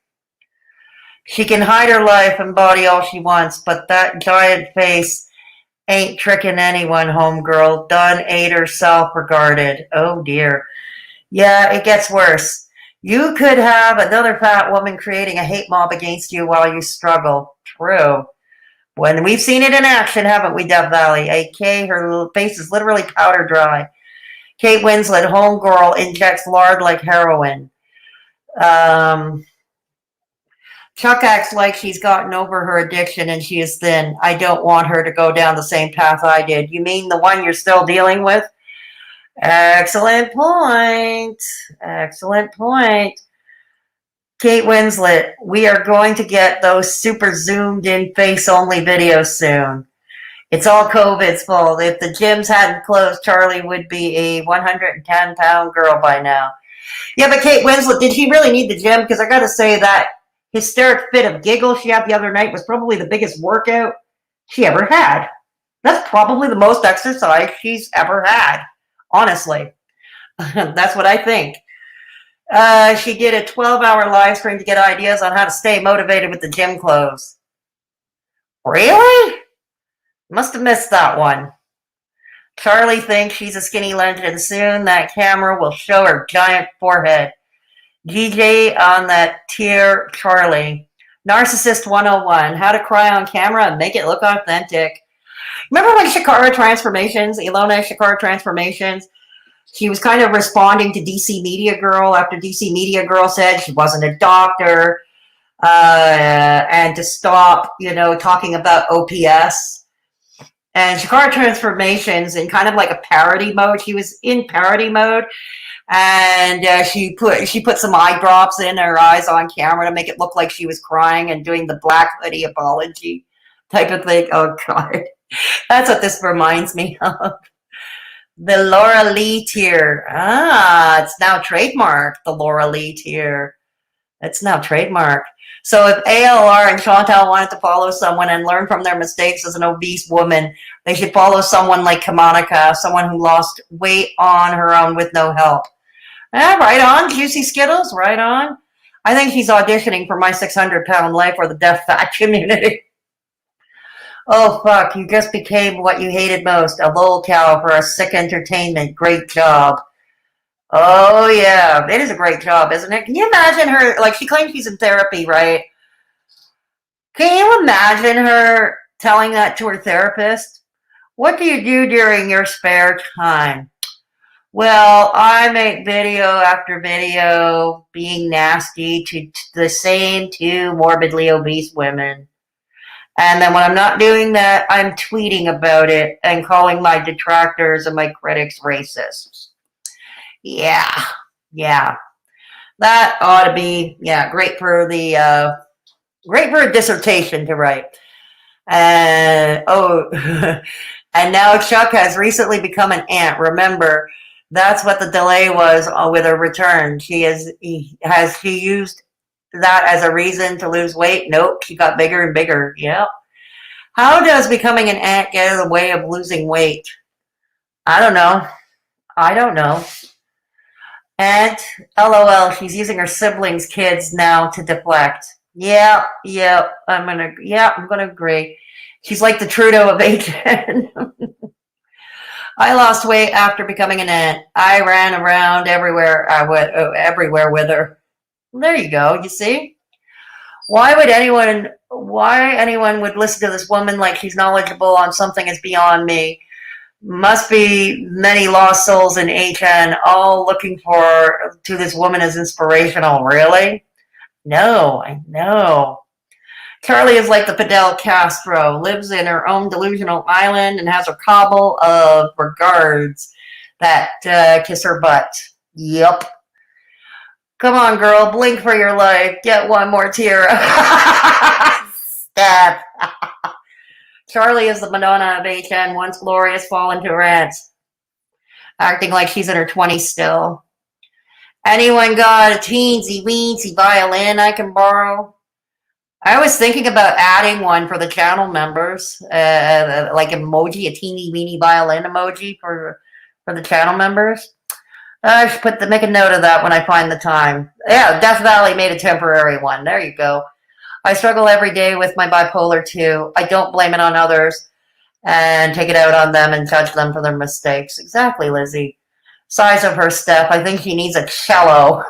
A: She can hide her life and body all she wants, but that giant face ain't tricking anyone, homegirl. Done ate herself regarded. Oh, dear. Yeah, it gets worse. You could have another fat woman creating a hate mob against you while you struggle. True. When we've seen it in action, haven't we, Death Valley? AK, her face is literally powder dry. Kate Winslet, homegirl, injects lard like heroin. Chuck acts like she's gotten over her addiction and she is thin. I don't want her to go down the same path I did. You mean the one you're still dealing with? Excellent point. Excellent point. Kate Winslet, we are going to get those super zoomed in face only videos soon. It's all COVID's fault. If the gyms hadn't closed, Charlie would be a 110-pound girl by now. Yeah, but Kate Winslet, did she really need the gym? Because I got to say that hysteric fit of giggles she had the other night was probably the biggest workout she ever had. That's probably the most exercise she's ever had, honestly. That's what I think. She did a 12-hour live stream to get ideas on how to stay motivated with the gym clothes. Really? Must have missed that one. Charlie thinks she's a skinny legend. Soon that camera will show her giant forehead. GJ on that tier, Charlie. Narcissist 101. How to cry on camera and make it look authentic. Remember when Ilona Shakara Transformations, she was kind of responding to DC Media Girl after DC Media Girl said she wasn't a doctor and to stop, talking about OPS. And Shakara Transformations in kind of like a parody mode. She was in parody mode. And she put some eye drops in her eyes on camera to make it look like she was crying and doing the black hoodie apology type of thing. Oh, God. That's what this reminds me of. The Laura Lee tier. It's now trademarked, the Laura Lee tier. It's now trademarked. So if ALR and Chantal wanted to follow someone and learn from their mistakes as an obese woman, they should follow someone like Kamonica, someone who lost weight on her own with no help. Right on, Juicy Skittles, right on. I think he's auditioning for my 600-pound life or the deaf fat community. Oh, fuck, you just became what you hated most, a lolcow for a sick entertainment. Great job. Oh, yeah. It is a great job, isn't it? Can you imagine her? Like, she claims she's in therapy, right? Can you imagine her telling that to her therapist? What do you do during your spare time? Well, I make video after video being nasty to the same two morbidly obese women. And then when I'm not doing that, I'm tweeting about it and calling my detractors and my critics racists. Yeah, yeah. That ought to be, yeah, great for a dissertation to write. And and now Chuck has recently become an aunt. Remember, that's what the delay was with her return. Has she used that as a reason to lose weight? Nope, she got bigger and bigger. Yeah. How does becoming an aunt get in the way of losing weight? I don't know. I don't know. Aunt, LOL, she's using her siblings' kids now to deflect. Yeah, I'm gonna agree. She's like the Trudeau of Asian. I lost weight after becoming an aunt. I ran around everywhere. I went everywhere with her. There you go. You see? Why anyone would listen to this woman like she's knowledgeable on something is beyond me. Must be many lost souls in HN all looking to this woman as inspirational. Really? No, I know. Charlie is like the Fidel Castro, lives in her own delusional island and has her cobble of regards that kiss her butt. Yep. Come on, girl, blink for your life. Get one more tear. Step. Charlie is the Madonna of HN, once glorious, fallen to rants, acting like she's in her 20s still. Anyone got a teensy weensy violin I can borrow? I was thinking about adding one for the channel members, like emoji, a teeny weeny violin emoji for the channel members. I should make a note of that when I find the time. Yeah, Death Valley made a temporary one. There you go. I struggle every day with my bipolar too. I don't blame it on others and take it out on them and judge them for their mistakes. Exactly, Lizzie. Size of her step. I think she needs a cello.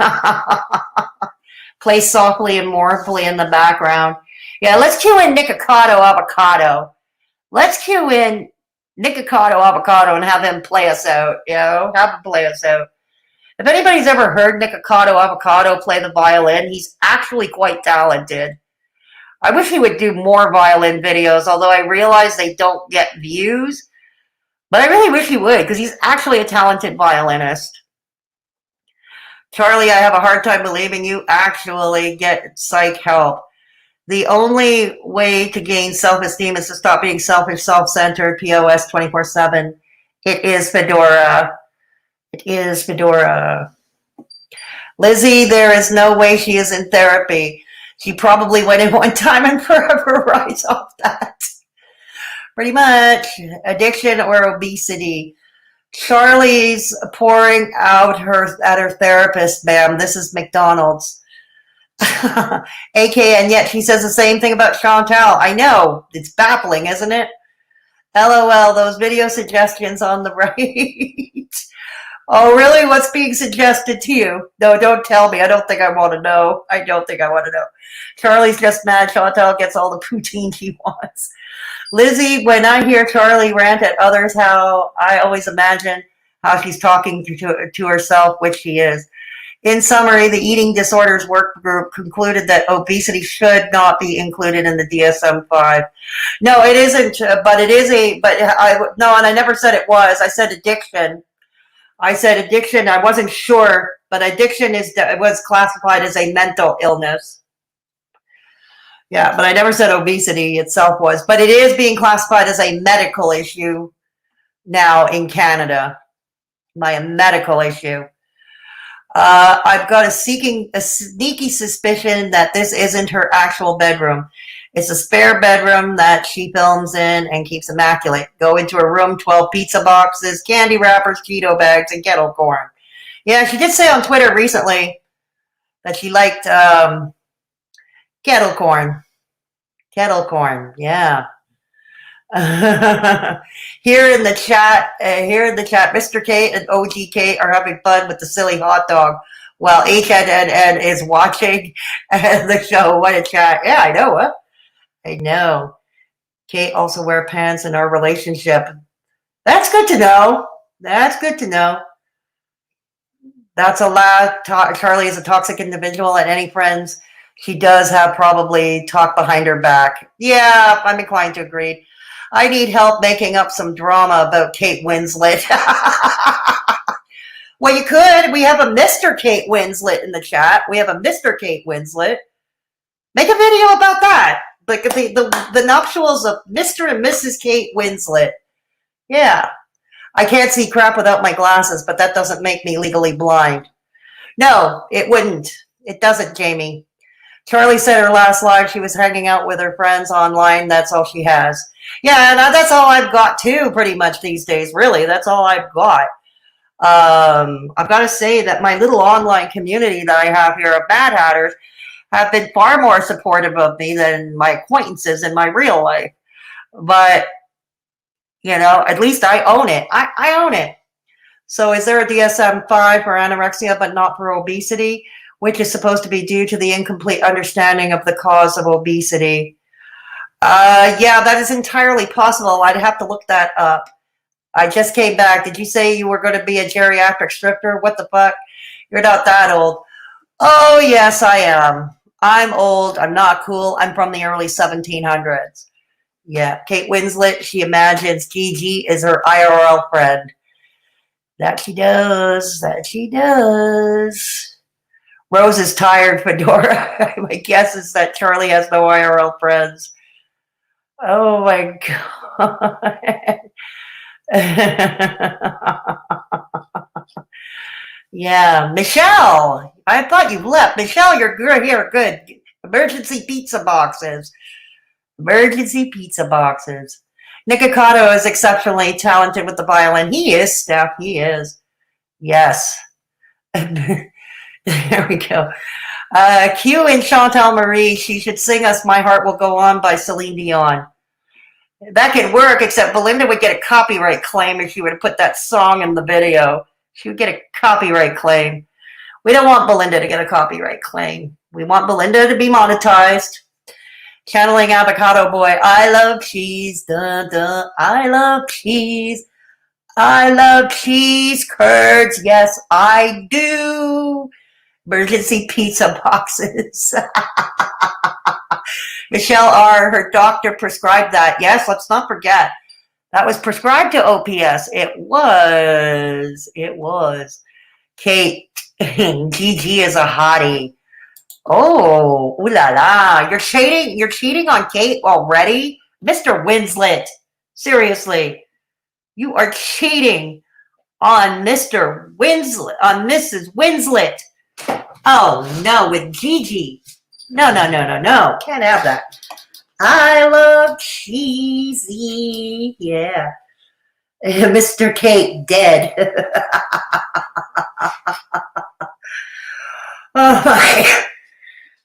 A: Play softly and mournfully in the background. Yeah, let's cue in Nikocado Avocado. Let's cue in Nikocado Avocado and have him play us out. Have him play us out. If anybody's ever heard Nikocado Avocado play the violin, he's actually quite talented. I wish he would do more violin videos, although I realize they don't get views. But I really wish he would, because he's actually a talented violinist. Charlie, I have a hard time believing you actually get psych help. The only way to gain self-esteem is to stop being selfish, self-centered, POS 24/7. It is Fedora. It is Fedora. Lizzie, there is no way she is in therapy. She probably went in one time and forever writes off that. Pretty much. Addiction or obesity. Charlie's pouring out at her therapist, ma'am. This is McDonald's. AK, and yet she says the same thing about Chantal. I know. It's baffling, isn't it? LOL, those video suggestions on the right. Oh, really? What's being suggested to you? No, don't tell me. I don't think I want to know. I don't think I want to know. Charlie's just mad Chantal gets all the poutine she wants. Lizzie, when I hear Charlie rant at others, how I always imagine how she's talking to herself, which she is. In summary, the Eating Disorders Work Group concluded that obesity should not be included in the DSM-5. No, it isn't, but it is and I never said it was. I said addiction. I wasn't sure, but addiction was classified as a mental illness. Yeah, but I never said obesity itself was. But it is being classified as a medical issue now in Canada. By a medical issue. I've got a sneaky suspicion that this isn't her actual bedroom. It's a spare bedroom that she films in and keeps immaculate. Go into her room, 12 pizza boxes, candy wrappers, Cheeto bags, and kettle corn. Yeah, she did say on Twitter recently that she liked kettle corn. Kettle corn, yeah. Here in the chat, Mr. K and OGK are having fun with the silly hot dog while HNN is watching the show. What a chat. Yeah, I know, huh? I know. Kate also wear pants in our relationship. That's good to know. That's good to know. That's allowed. Charlie is a toxic individual, and any friends she does have probably talk behind her back. Yeah, I'm inclined to agree. I need help making up some drama about Kate Winslet. Well, you could. We have a Mr. Kate Winslet in the chat. We have a Mr. Kate Winslet. Make a video about that. Like the nuptials of Mr. and Mrs. Kate Winslet. Yeah. I can't see crap without my glasses, but that doesn't make me legally blind. No, it wouldn't. It doesn't, Jamie. Charlie said her last live she was hanging out with her friends online. That's all she has. Yeah, and that's all I've got too, pretty much these days. Really, that's all I've got. I've got to say that my little online community that I have here of Mad Hatters have been far more supportive of me than my acquaintances in my real life. But, you know, at least I own it. I own it. So is there a DSM-5 for anorexia but not for obesity, which is supposed to be due to the incomplete understanding of the cause of obesity? Yeah, that is entirely possible. I'd have to look that up. I just came back. Did you say you were going to be a geriatric stripper? What the fuck? You're not that old. Oh, yes, I am. I'm old. I'm not cool. I'm from the early 1700s. Yeah, Kate Winslet, she imagines Gigi is her IRL friend. That she does. That she does. Rose is tired, Fedora. My guess is that Charlie has no IRL friends. Oh, my God. Yeah, Michelle. I thought you left. Michelle, you're good here. Good. Emergency pizza boxes. Emergency pizza boxes. Nikocado is exceptionally talented with the violin. He is, Steph. He is. Yes. There we go. Q and Chantal Marie. She should sing us "My Heart Will Go On" by Celine Dion. That could work, except Belinda would get a copyright claim if she would have put that song in the video. She would get a copyright claim. We don't want Belinda to get a copyright claim. We want Belinda to be monetized. Channeling Avocado Boy. I love cheese. Duh, duh. I love cheese. I love cheese curds. Yes, I do. Emergency pizza boxes. Michelle R., her doctor prescribed that. Yes, let's not forget. That was prescribed to OPS. It was. It was. Kate, Gigi is a hottie. Oh, ooh la la. You're cheating on Kate already? Mr. Winslet. Seriously. You are cheating on Mr. Winslet, on Mrs. Winslet. Oh, no, with Gigi. No, no, no, no, no. Can't have that. I love cheesy. Yeah. Mr. Kate dead. Oh my.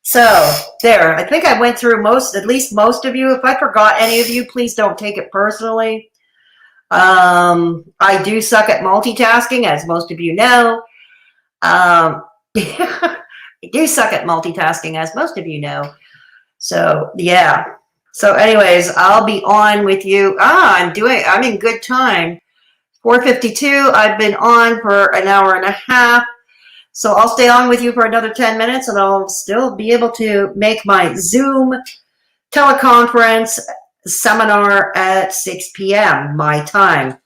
A: So, there. I think I went through at least most of you. If I forgot any of you, please don't take it personally. I do suck at multitasking, as most of you know. I do suck at multitasking, as most of you know. So, yeah. So, anyways, I'll be on with you. I'm in good time. 4:52. I've been on for an hour and a half. So, I'll stay on with you for another 10 minutes, and I'll still be able to make my Zoom teleconference seminar at 6 p.m. my time,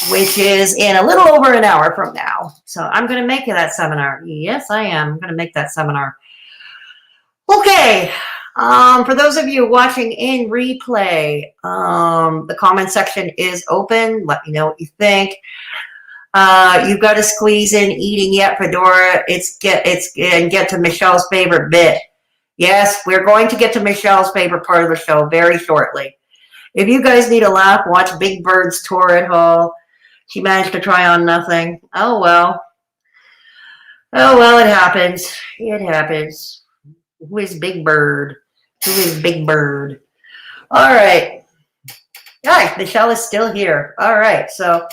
A: which is in a little over an hour from now. So I'm going to make that seminar. Yes, I am. I'm going to make that seminar. Okay. For those of you watching in replay, the comment section is open. Let me know what you think. You've got to squeeze in eating yet, Fedora. And get to Michelle's favorite bit. Yes, we're going to get to Michelle's favorite part of the show very shortly. If you guys need a laugh, watch Big Bird's tour at Hall. She managed to try on nothing. Oh, well. Oh, well, it happens. It happens. Who is Big Bird? Who is Big Bird? All right. Yeah, Michelle is still here. All right. So,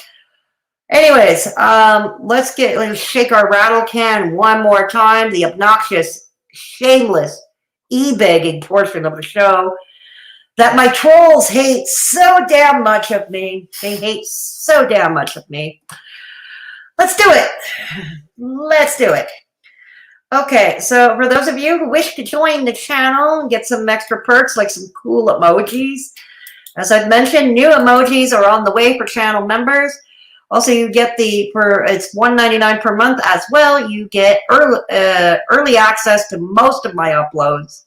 A: anyways, let's shake our rattle can one more time. The obnoxious, shameless, e-begging portion of the show that my trolls hate so damn much of me. They hate so damn much of me. Let's do it. Let's do it. Okay, so for those of you who wish to join the channel and get some extra perks like some cool emojis, as I've mentioned, new emojis are on the way for channel members. Also, you get it's $1.99 per month as well. You get early access to most of my uploads,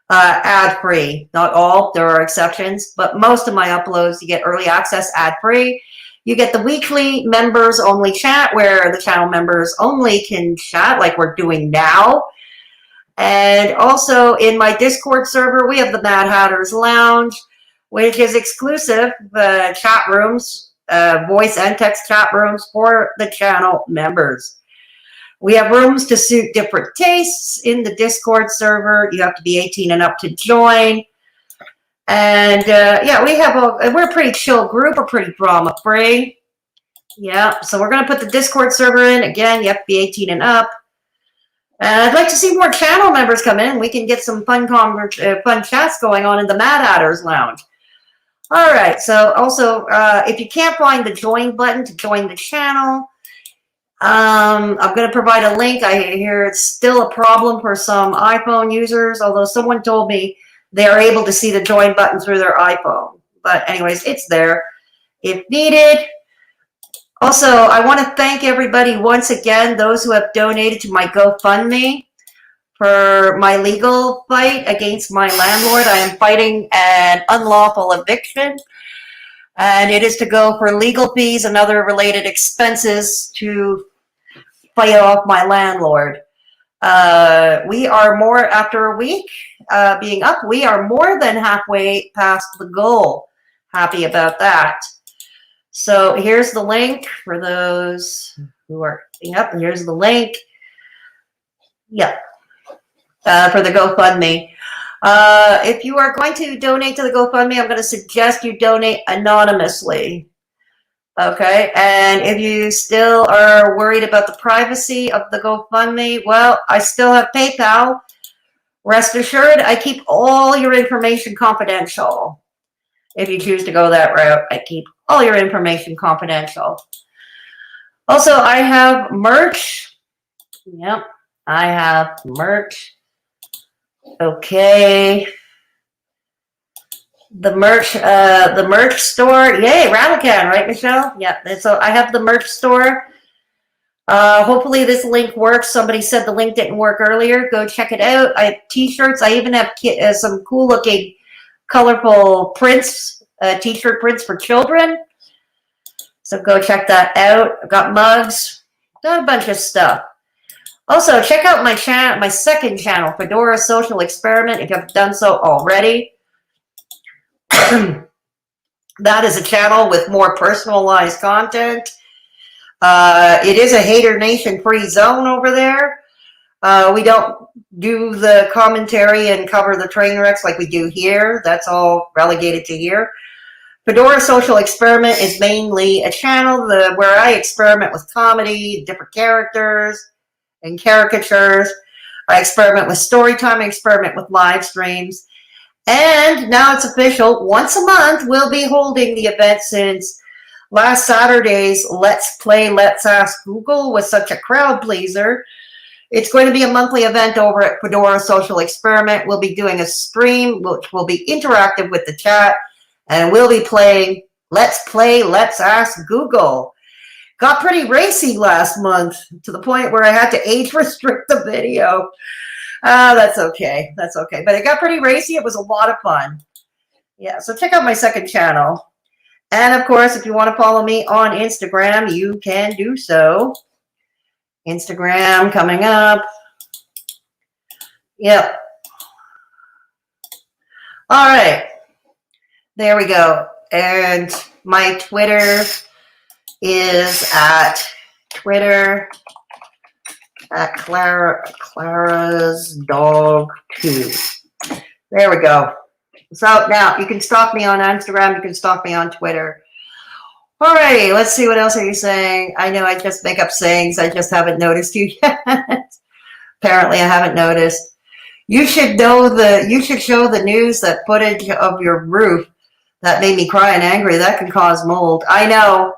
A: ad-free. Not all, there are exceptions, but most of my uploads you get early access ad-free. You get the weekly members only chat where the channel members only can chat like we're doing now. And also in my Discord server, we have the Mad Hatter's Lounge, which is exclusive chat rooms, voice and text chat rooms for the channel members. We have rooms to suit different tastes in the Discord server. You have to be 18 and up to join. And yeah, we're a pretty chill group. We're pretty drama free. Yeah, so we're going to put the Discord server in. Again, you have to be 18 and up. And I'd like to see more channel members come in. We can get some fun chats going on in the Mad Hatter's Lounge. All right, so also, if you can't find the join button to join the channel, I'm going to provide a link. I hear it's still a problem for some iPhone users, although someone told me they are able to see the join button through their iPhone. But anyways, it's there if needed. Also, I want to thank everybody once again, those who have donated to my GoFundMe for my legal fight against my landlord. I am fighting an unlawful eviction, and it is to go for legal fees and other related expenses to fight off my landlord. We are more, after a week being up, we are more than halfway past the goal. Happy about that. So here's the link for those who are, yep, here's the link. Yep, for the GoFundMe. If you are going to donate to the GoFundMe, I'm going to suggest you donate anonymously. Okay, and if you still are worried about the privacy of the GoFundMe, well, I still have PayPal. Rest assured, I keep all your information confidential. If you choose to go that route, I keep all your information confidential. Also, I have merch. Yep, I have merch. Okay. The merch store. Yay, Rattle Can, right, Michelle? Yeah, so I have the merch store. Hopefully this link works. Somebody said the link didn't work earlier. Go check it out. I have t-shirts. I even have some cool looking colorful prints, t-shirt prints for children. So go check that out. I've got mugs, got a bunch of stuff. Also, check out my second channel, Fedora Social Experiment, if you haven't done so already. That is a channel with more personalized content. It is a Haydur Nation free zone over there. We don't do the commentary and cover the train wrecks like we do here. That's all relegated to here. Fedora Social Experiment is mainly a channel where I experiment with comedy, different characters, and caricatures. I experiment with story time, I experiment with live streams. And now it's official. Once a month, we'll be holding the event since last Saturday's Let's Play, Let's Ask Google was such a crowd pleaser. It's going to be a monthly event over at Fedora Social Experiment. We'll be doing a stream, which will be interactive with the chat, and we'll be playing Let's Play, Let's Ask Google. Got pretty racy last month to the point where I had to age restrict the video. That's okay. That's okay. But it got pretty racy. It was a lot of fun. Yeah, so check out my second channel. And of course, if you want to follow me on Instagram, you can do so. Instagram coming up. Yep. All right. There we go. And my Twitter is at Twitter at Clara's Dog 2. There we go. So now you can stalk me on Instagram. You can stalk me on Twitter. Alrighty, let's see what else are you saying. I know I just make up sayings. I just haven't noticed you yet. Apparently, I haven't noticed. You should show the news that footage of your roof that made me cry and angry. That can cause mold. I know.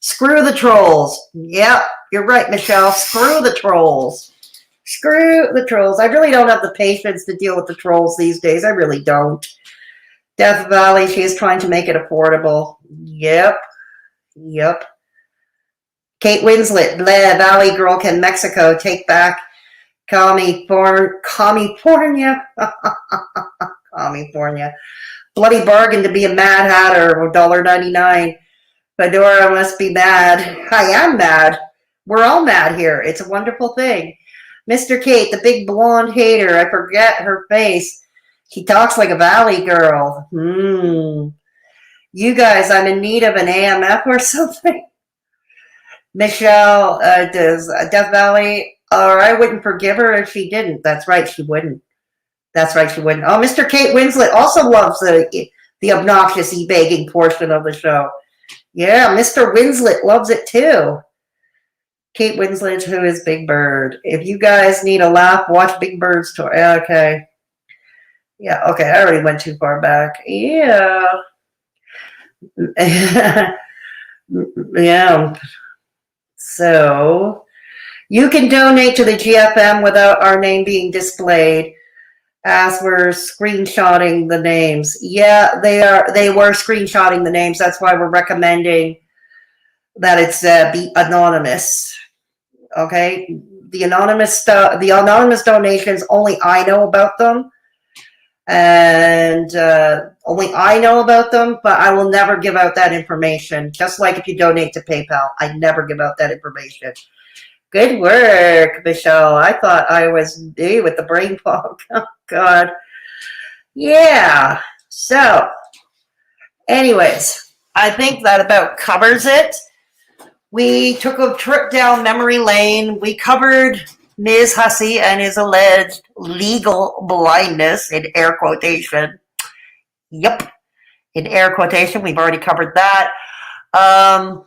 A: Screw the trolls. Yep, you're right, Michelle. Screw the trolls. Screw the trolls. I really don't have the patience to deal with the trolls these days. I really don't. Death Valley, she is trying to make it affordable. Yep. Kate Winslet, Valley Girl Can Mexico take back California. California. Bloody bargain to be a Mad Hatter, $1.99. Fedora must be mad. I am mad. We're all mad here. It's a wonderful thing. Mr. Kate, the big blonde hater. I forget her face. She talks like a Valley girl. You guys, I'm in need of an AMF or something. Michelle, does Death Valley, or I wouldn't forgive her if she didn't. That's right, she wouldn't. Oh, Mr. Kate Winslet also loves the obnoxious e-begging portion of the show. Yeah, Mr. Winslet loves it too. Kate Winslet, who is Big Bird. If you guys need a laugh, watch Big Bird's tour. Okay. Yeah, okay, I already went too far back. Yeah. Yeah. So, you can donate to the GFM without our name being displayed, as we're screenshotting the names. Yeah, they were screenshotting the names. That's why we're recommending that it's be anonymous. Okay, the anonymous donations, only I know about them, and only I know about them. But I will never give out that information. Just like if you donate to PayPal, I never give out that information. Good work, Michelle. I thought I was new with the brain fog. Oh, God. Yeah. So, anyways, I think that about covers it. We took a trip down memory lane. We covered Ms. Hussey and his alleged legal blindness, in air quotation. Yep. In air quotation. We've already covered that.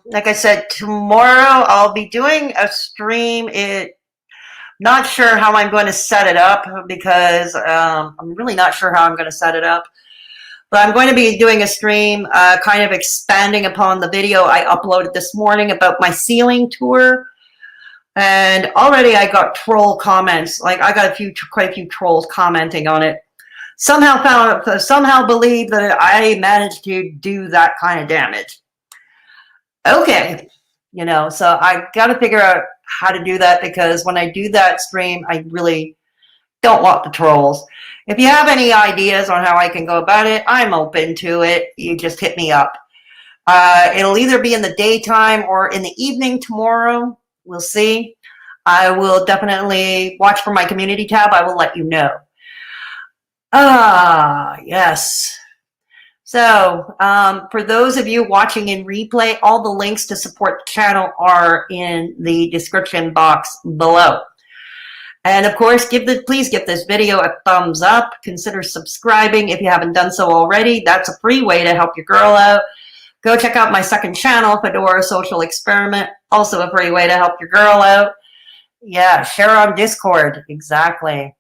A: Like I said, tomorrow I'll be doing a stream. Not sure how I'm going to set it up because I'm really not sure how I'm going to set it up. But I'm going to be doing a stream kind of expanding upon the video I uploaded this morning about my ceiling tour. And already I got troll comments. Like I got quite a few trolls commenting on it. Somehow believe that I managed to do that kind of damage. Okay, so I got to figure out how to do that, because when I do that stream, I really don't want the trolls. If you have any ideas on how I can go about it, I'm open to it. You just hit me up. It'll either be in the daytime or in the evening tomorrow. We'll see. I will definitely watch for my community tab. I will let you know. Yes. So, for those of you watching in replay, all the links to support the channel are in the description box below. And of course, please give this video a thumbs up. Consider subscribing if you haven't done so already. That's a free way to help your girl out. Go check out my second channel, Fedora Social Experiment. Also a free way to help your girl out. Yeah, share on Discord. Exactly.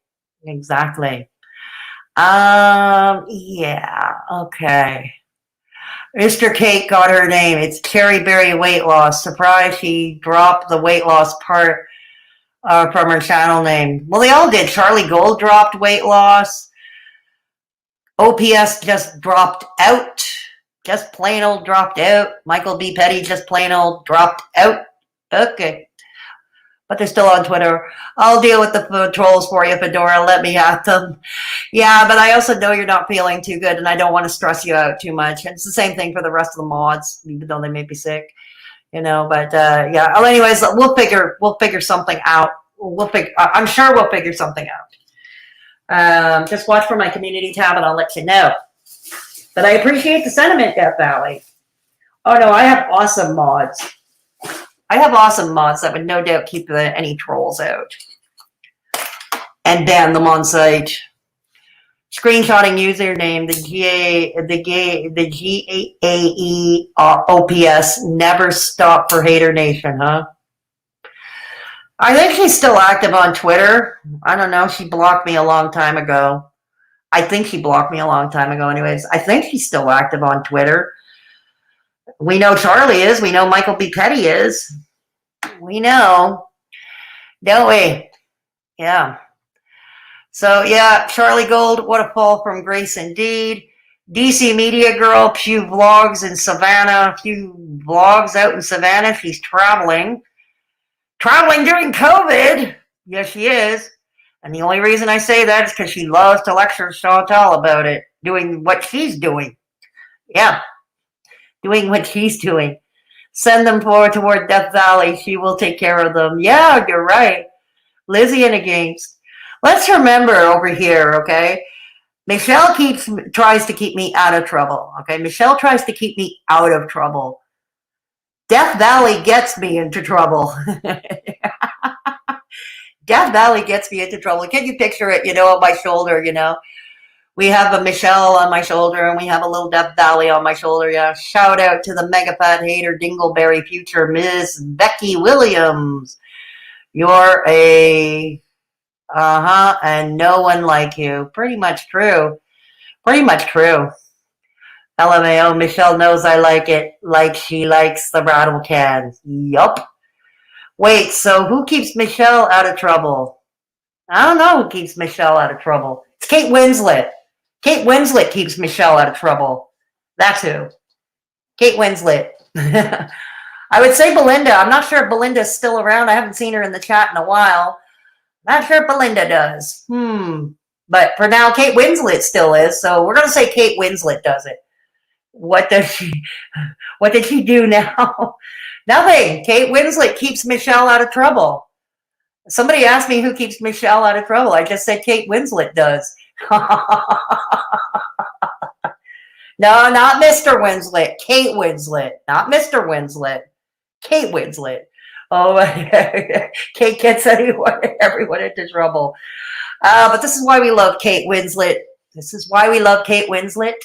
A: Yeah, okay. Mr. Kate got her name. It's Cherry Berry Weight Loss. Surprise, she dropped the weight loss part from her channel name. Well, they all did. Charliegold dropped weight loss. OPS just dropped out. Just plain old dropped out. Michael B. Petty just plain old dropped out. Okay. But they're still on Twitter. I'll deal with the trolls for you, Fedora. Let me at them. Yeah, but I also know you're not feeling too good, and I don't want to stress you out too much. And it's the same thing for the rest of the mods, even though they may be sick, But yeah. Well, anyways, we'll figure something out. I'm sure we'll figure something out. Just watch for my community tab, and I'll let you know. But I appreciate the sentiment, Death Valley. Oh no, I have awesome mods. That would no doubt keep any trolls out and ban them on site. Screenshotting username, the GAE OPS never stopped for Haydur Nation, huh? I think she's still active on Twitter. I don't know. She blocked me a long time ago. I think she blocked me a long time ago anyways. I think she's still active on Twitter. We know Charlie is. We know Michael B. Petty is. We know. Don't we? Yeah. So, yeah, charliegold, what a fall from grace indeed. DC Media Girl, few vlogs in Savannah, few vlogs out in Savannah. She's traveling. Traveling during COVID. Yes, she is. And the only reason I say that is because she loves to lecture Chantal about it, doing what she's doing. Yeah, doing what she's doing. Send them forward toward Death Valley. She will take care of them. Yeah, you're right. Lizzie and against. Let's remember over here, okay? Michelle tries to keep me out of trouble, okay? Michelle tries to keep me out of trouble. Death Valley gets me into trouble. Death Valley gets me into trouble. Can you picture it, on my shoulder, We have a Michelle on my shoulder, and we have a little Death Valley on my shoulder, yeah. Shout out to the mega fat hater dingleberry future Ms. Becky Williams. You're a... and no one like you. Pretty much true. Pretty much true. LMAO, Michelle knows I like it like she likes the rattle cans. Yup. Wait, so who keeps Michelle out of trouble? I don't know who keeps Michelle out of trouble. It's Kate Winslet. Kate Winslet keeps Michelle out of trouble. That's who. Kate Winslet. I would say Belinda. I'm not sure if Belinda's still around. I haven't seen her in the chat in a while. Not sure if Belinda does. But for now, Kate Winslet still is. So we're going to say Kate Winslet does it. What did she do now? Nothing. Kate Winslet keeps Michelle out of trouble. Somebody asked me who keeps Michelle out of trouble. I just said Kate Winslet does. No, not Mr. Winslet. Kate Winslet. Not Mr. Winslet. Kate Winslet. Oh, Kate gets everyone into trouble. But this is why we love Kate Winslet. This is why we love Kate Winslet.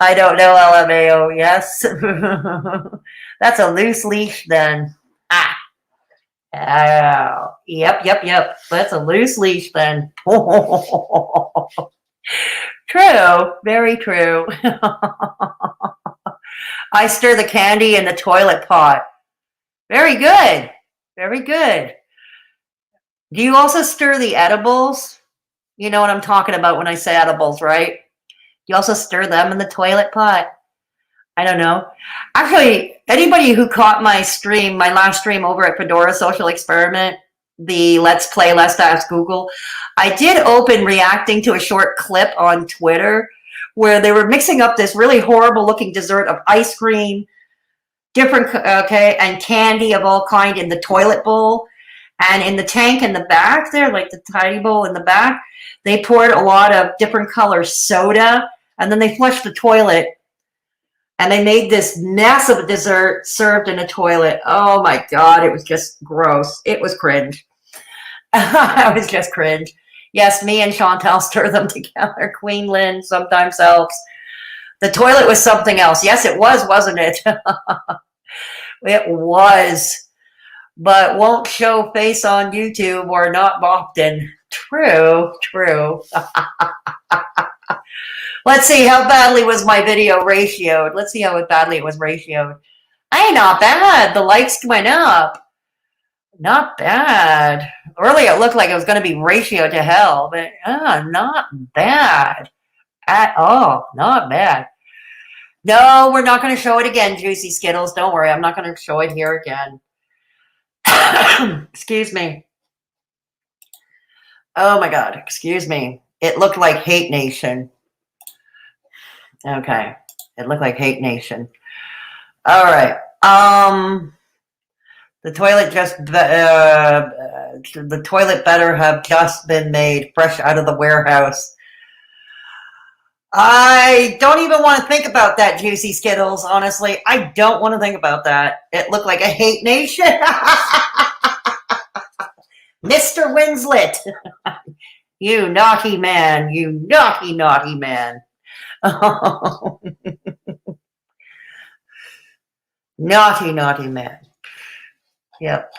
A: I don't know, LMAO. Yes. That's a loose leash then. Yep. That's a loose leash then. True. Very true. I stir the candy in the toilet pot. Very good. Very good. Do you also stir the edibles? You know what I'm talking about when I say edibles, right? You also stir them in the toilet pot. I don't know. Actually, anybody who caught my stream, my last stream over at Fedora Social Experiment, the Let's Play, Let's Ask Google, I did open reacting to a short clip on Twitter where they were mixing up this really horrible looking dessert of ice cream, and candy of all kind in the toilet bowl. And in the tank in the back there, like the tiny bowl in the back, they poured a lot of different color soda, and then they flushed the toilet, and they made this massive dessert served in a toilet. Oh my God, it was just gross. It was cringe. It was just cringe. Yes, me and Chantal stir them together. Queen Lynn sometimes helps. The toilet was something else. Yes, it was, wasn't it? It was. But won't show face on YouTube or not often. True. Let's see, how badly was my video ratioed? Let's see how badly it was ratioed. Hey, not bad. The likes went up. Not bad. Earlier it looked like it was going to be ratioed to hell, but not bad at all. Not bad. No, we're not going to show it again, Juicy Skittles. Don't worry, I'm not going to show it here again. Excuse me. Oh my God, excuse me. It looked like Hate Nation. Okay, it looked like Hate Nation. All right. The toilet better have just been made fresh out of the warehouse. I don't even want to think about that, Juicy Skittles. Honestly, I don't want to think about that. It looked like a Hate Nation. Mr. Winslet. You naughty man. You naughty, naughty man. Naughty, naughty man. Yep.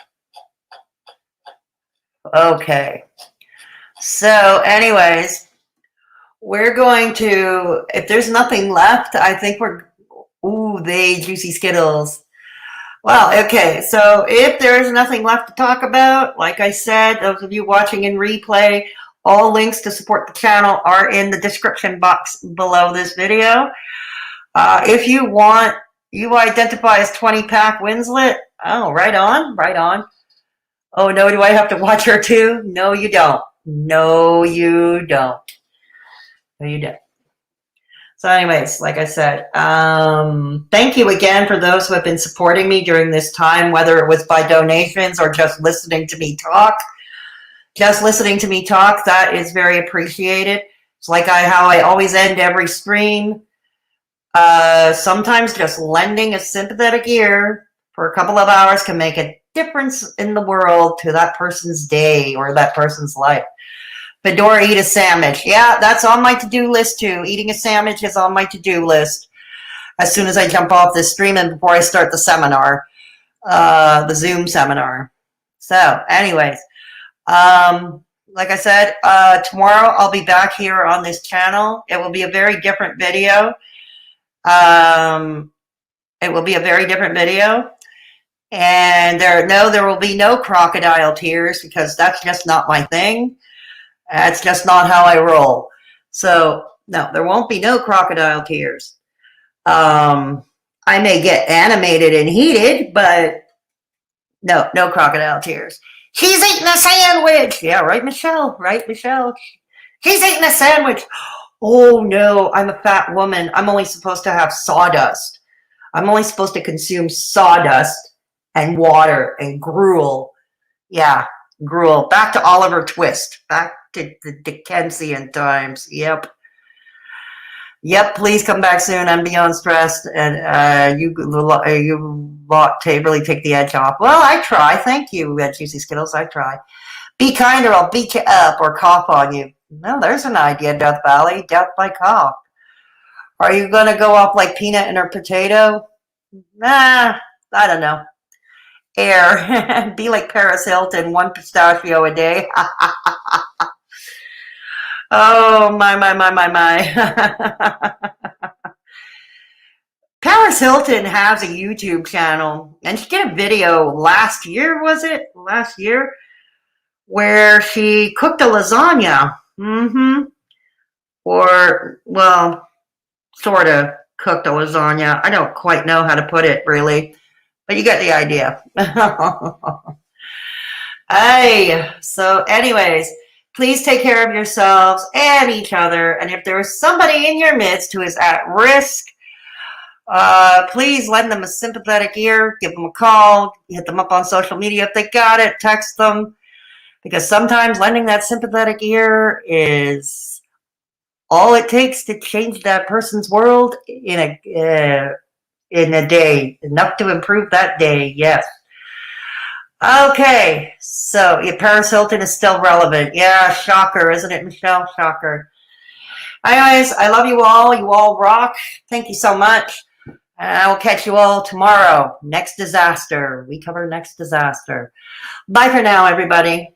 A: Okay. So, anyways, we're going to, if there's nothing left, I think ooh, they juicy Skittles. Well, okay, so if there's nothing left to talk about, like I said, those of you watching in replay, all links to support the channel are in the description box below this video. If you identify as 20-pack Winslet, oh, right on, right on. Oh, no, do I have to watch her too? No, you don't. No, you don't. No, you don't. So anyways, like I said, thank you again for those who have been supporting me during this time, whether it was by donations or just listening to me talk. Just listening to me talk, that is very appreciated. It's like how I always end every stream. Sometimes just lending a sympathetic ear for a couple of hours can make a difference in the world to that person's day or that person's life. Fedora, eat a sandwich. Yeah, that's on my to-do list too. Eating a sandwich is on my to-do list as soon as I jump off this stream and before I start the seminar, the Zoom seminar. So anyways, like I said, tomorrow I'll be back here on this channel. It will be a very different video. It will be a very different video. And there will be no crocodile tears because that's just not my thing. That's just not how I roll. So, no, there won't be no crocodile tears. I may get animated and heated, but no crocodile tears. He's eating a sandwich. Yeah, right, Michelle? Right, Michelle? He's eating a sandwich. Oh, no, I'm a fat woman. I'm only supposed to have sawdust. I'm only supposed to consume sawdust and water and gruel. Yeah, gruel. Back to Oliver Twist. Back to the Dickensian times. Yep. Yep, please come back soon. I'm beyond stressed. And you lot really take the edge off. Well, I try. Thank you, Juicy Skittles. I try. Be kind or I'll beat you up or cough on you. No, there's an idea, Death Valley. Death by cough. Are you going to go off like peanut in a potato? Nah, I don't know. Air. Be like Paris Hilton, 1 pistachio a day. Oh, my. Paris Hilton has a YouTube channel, and she did a video last year, was it? Last year? Where she cooked a lasagna. Or, well, sort of cooked a lasagna. I don't quite know how to put it, really. But you get the idea. Hey, so anyways, please take care of yourselves and each other. And if there is somebody in your midst who is at risk, please lend them a sympathetic ear. Give them a call. Hit them up on social media if they got it. Text them. Because sometimes lending that sympathetic ear is all it takes to change that person's world in a day. Enough to improve that day, yes. Okay, so Paris Hilton is still relevant. Yeah, shocker, isn't it, Michelle? Shocker. Anyways, I love you all. You all rock. Thank you so much. And I will catch you all tomorrow. Next disaster. We cover next disaster. Bye for now, everybody.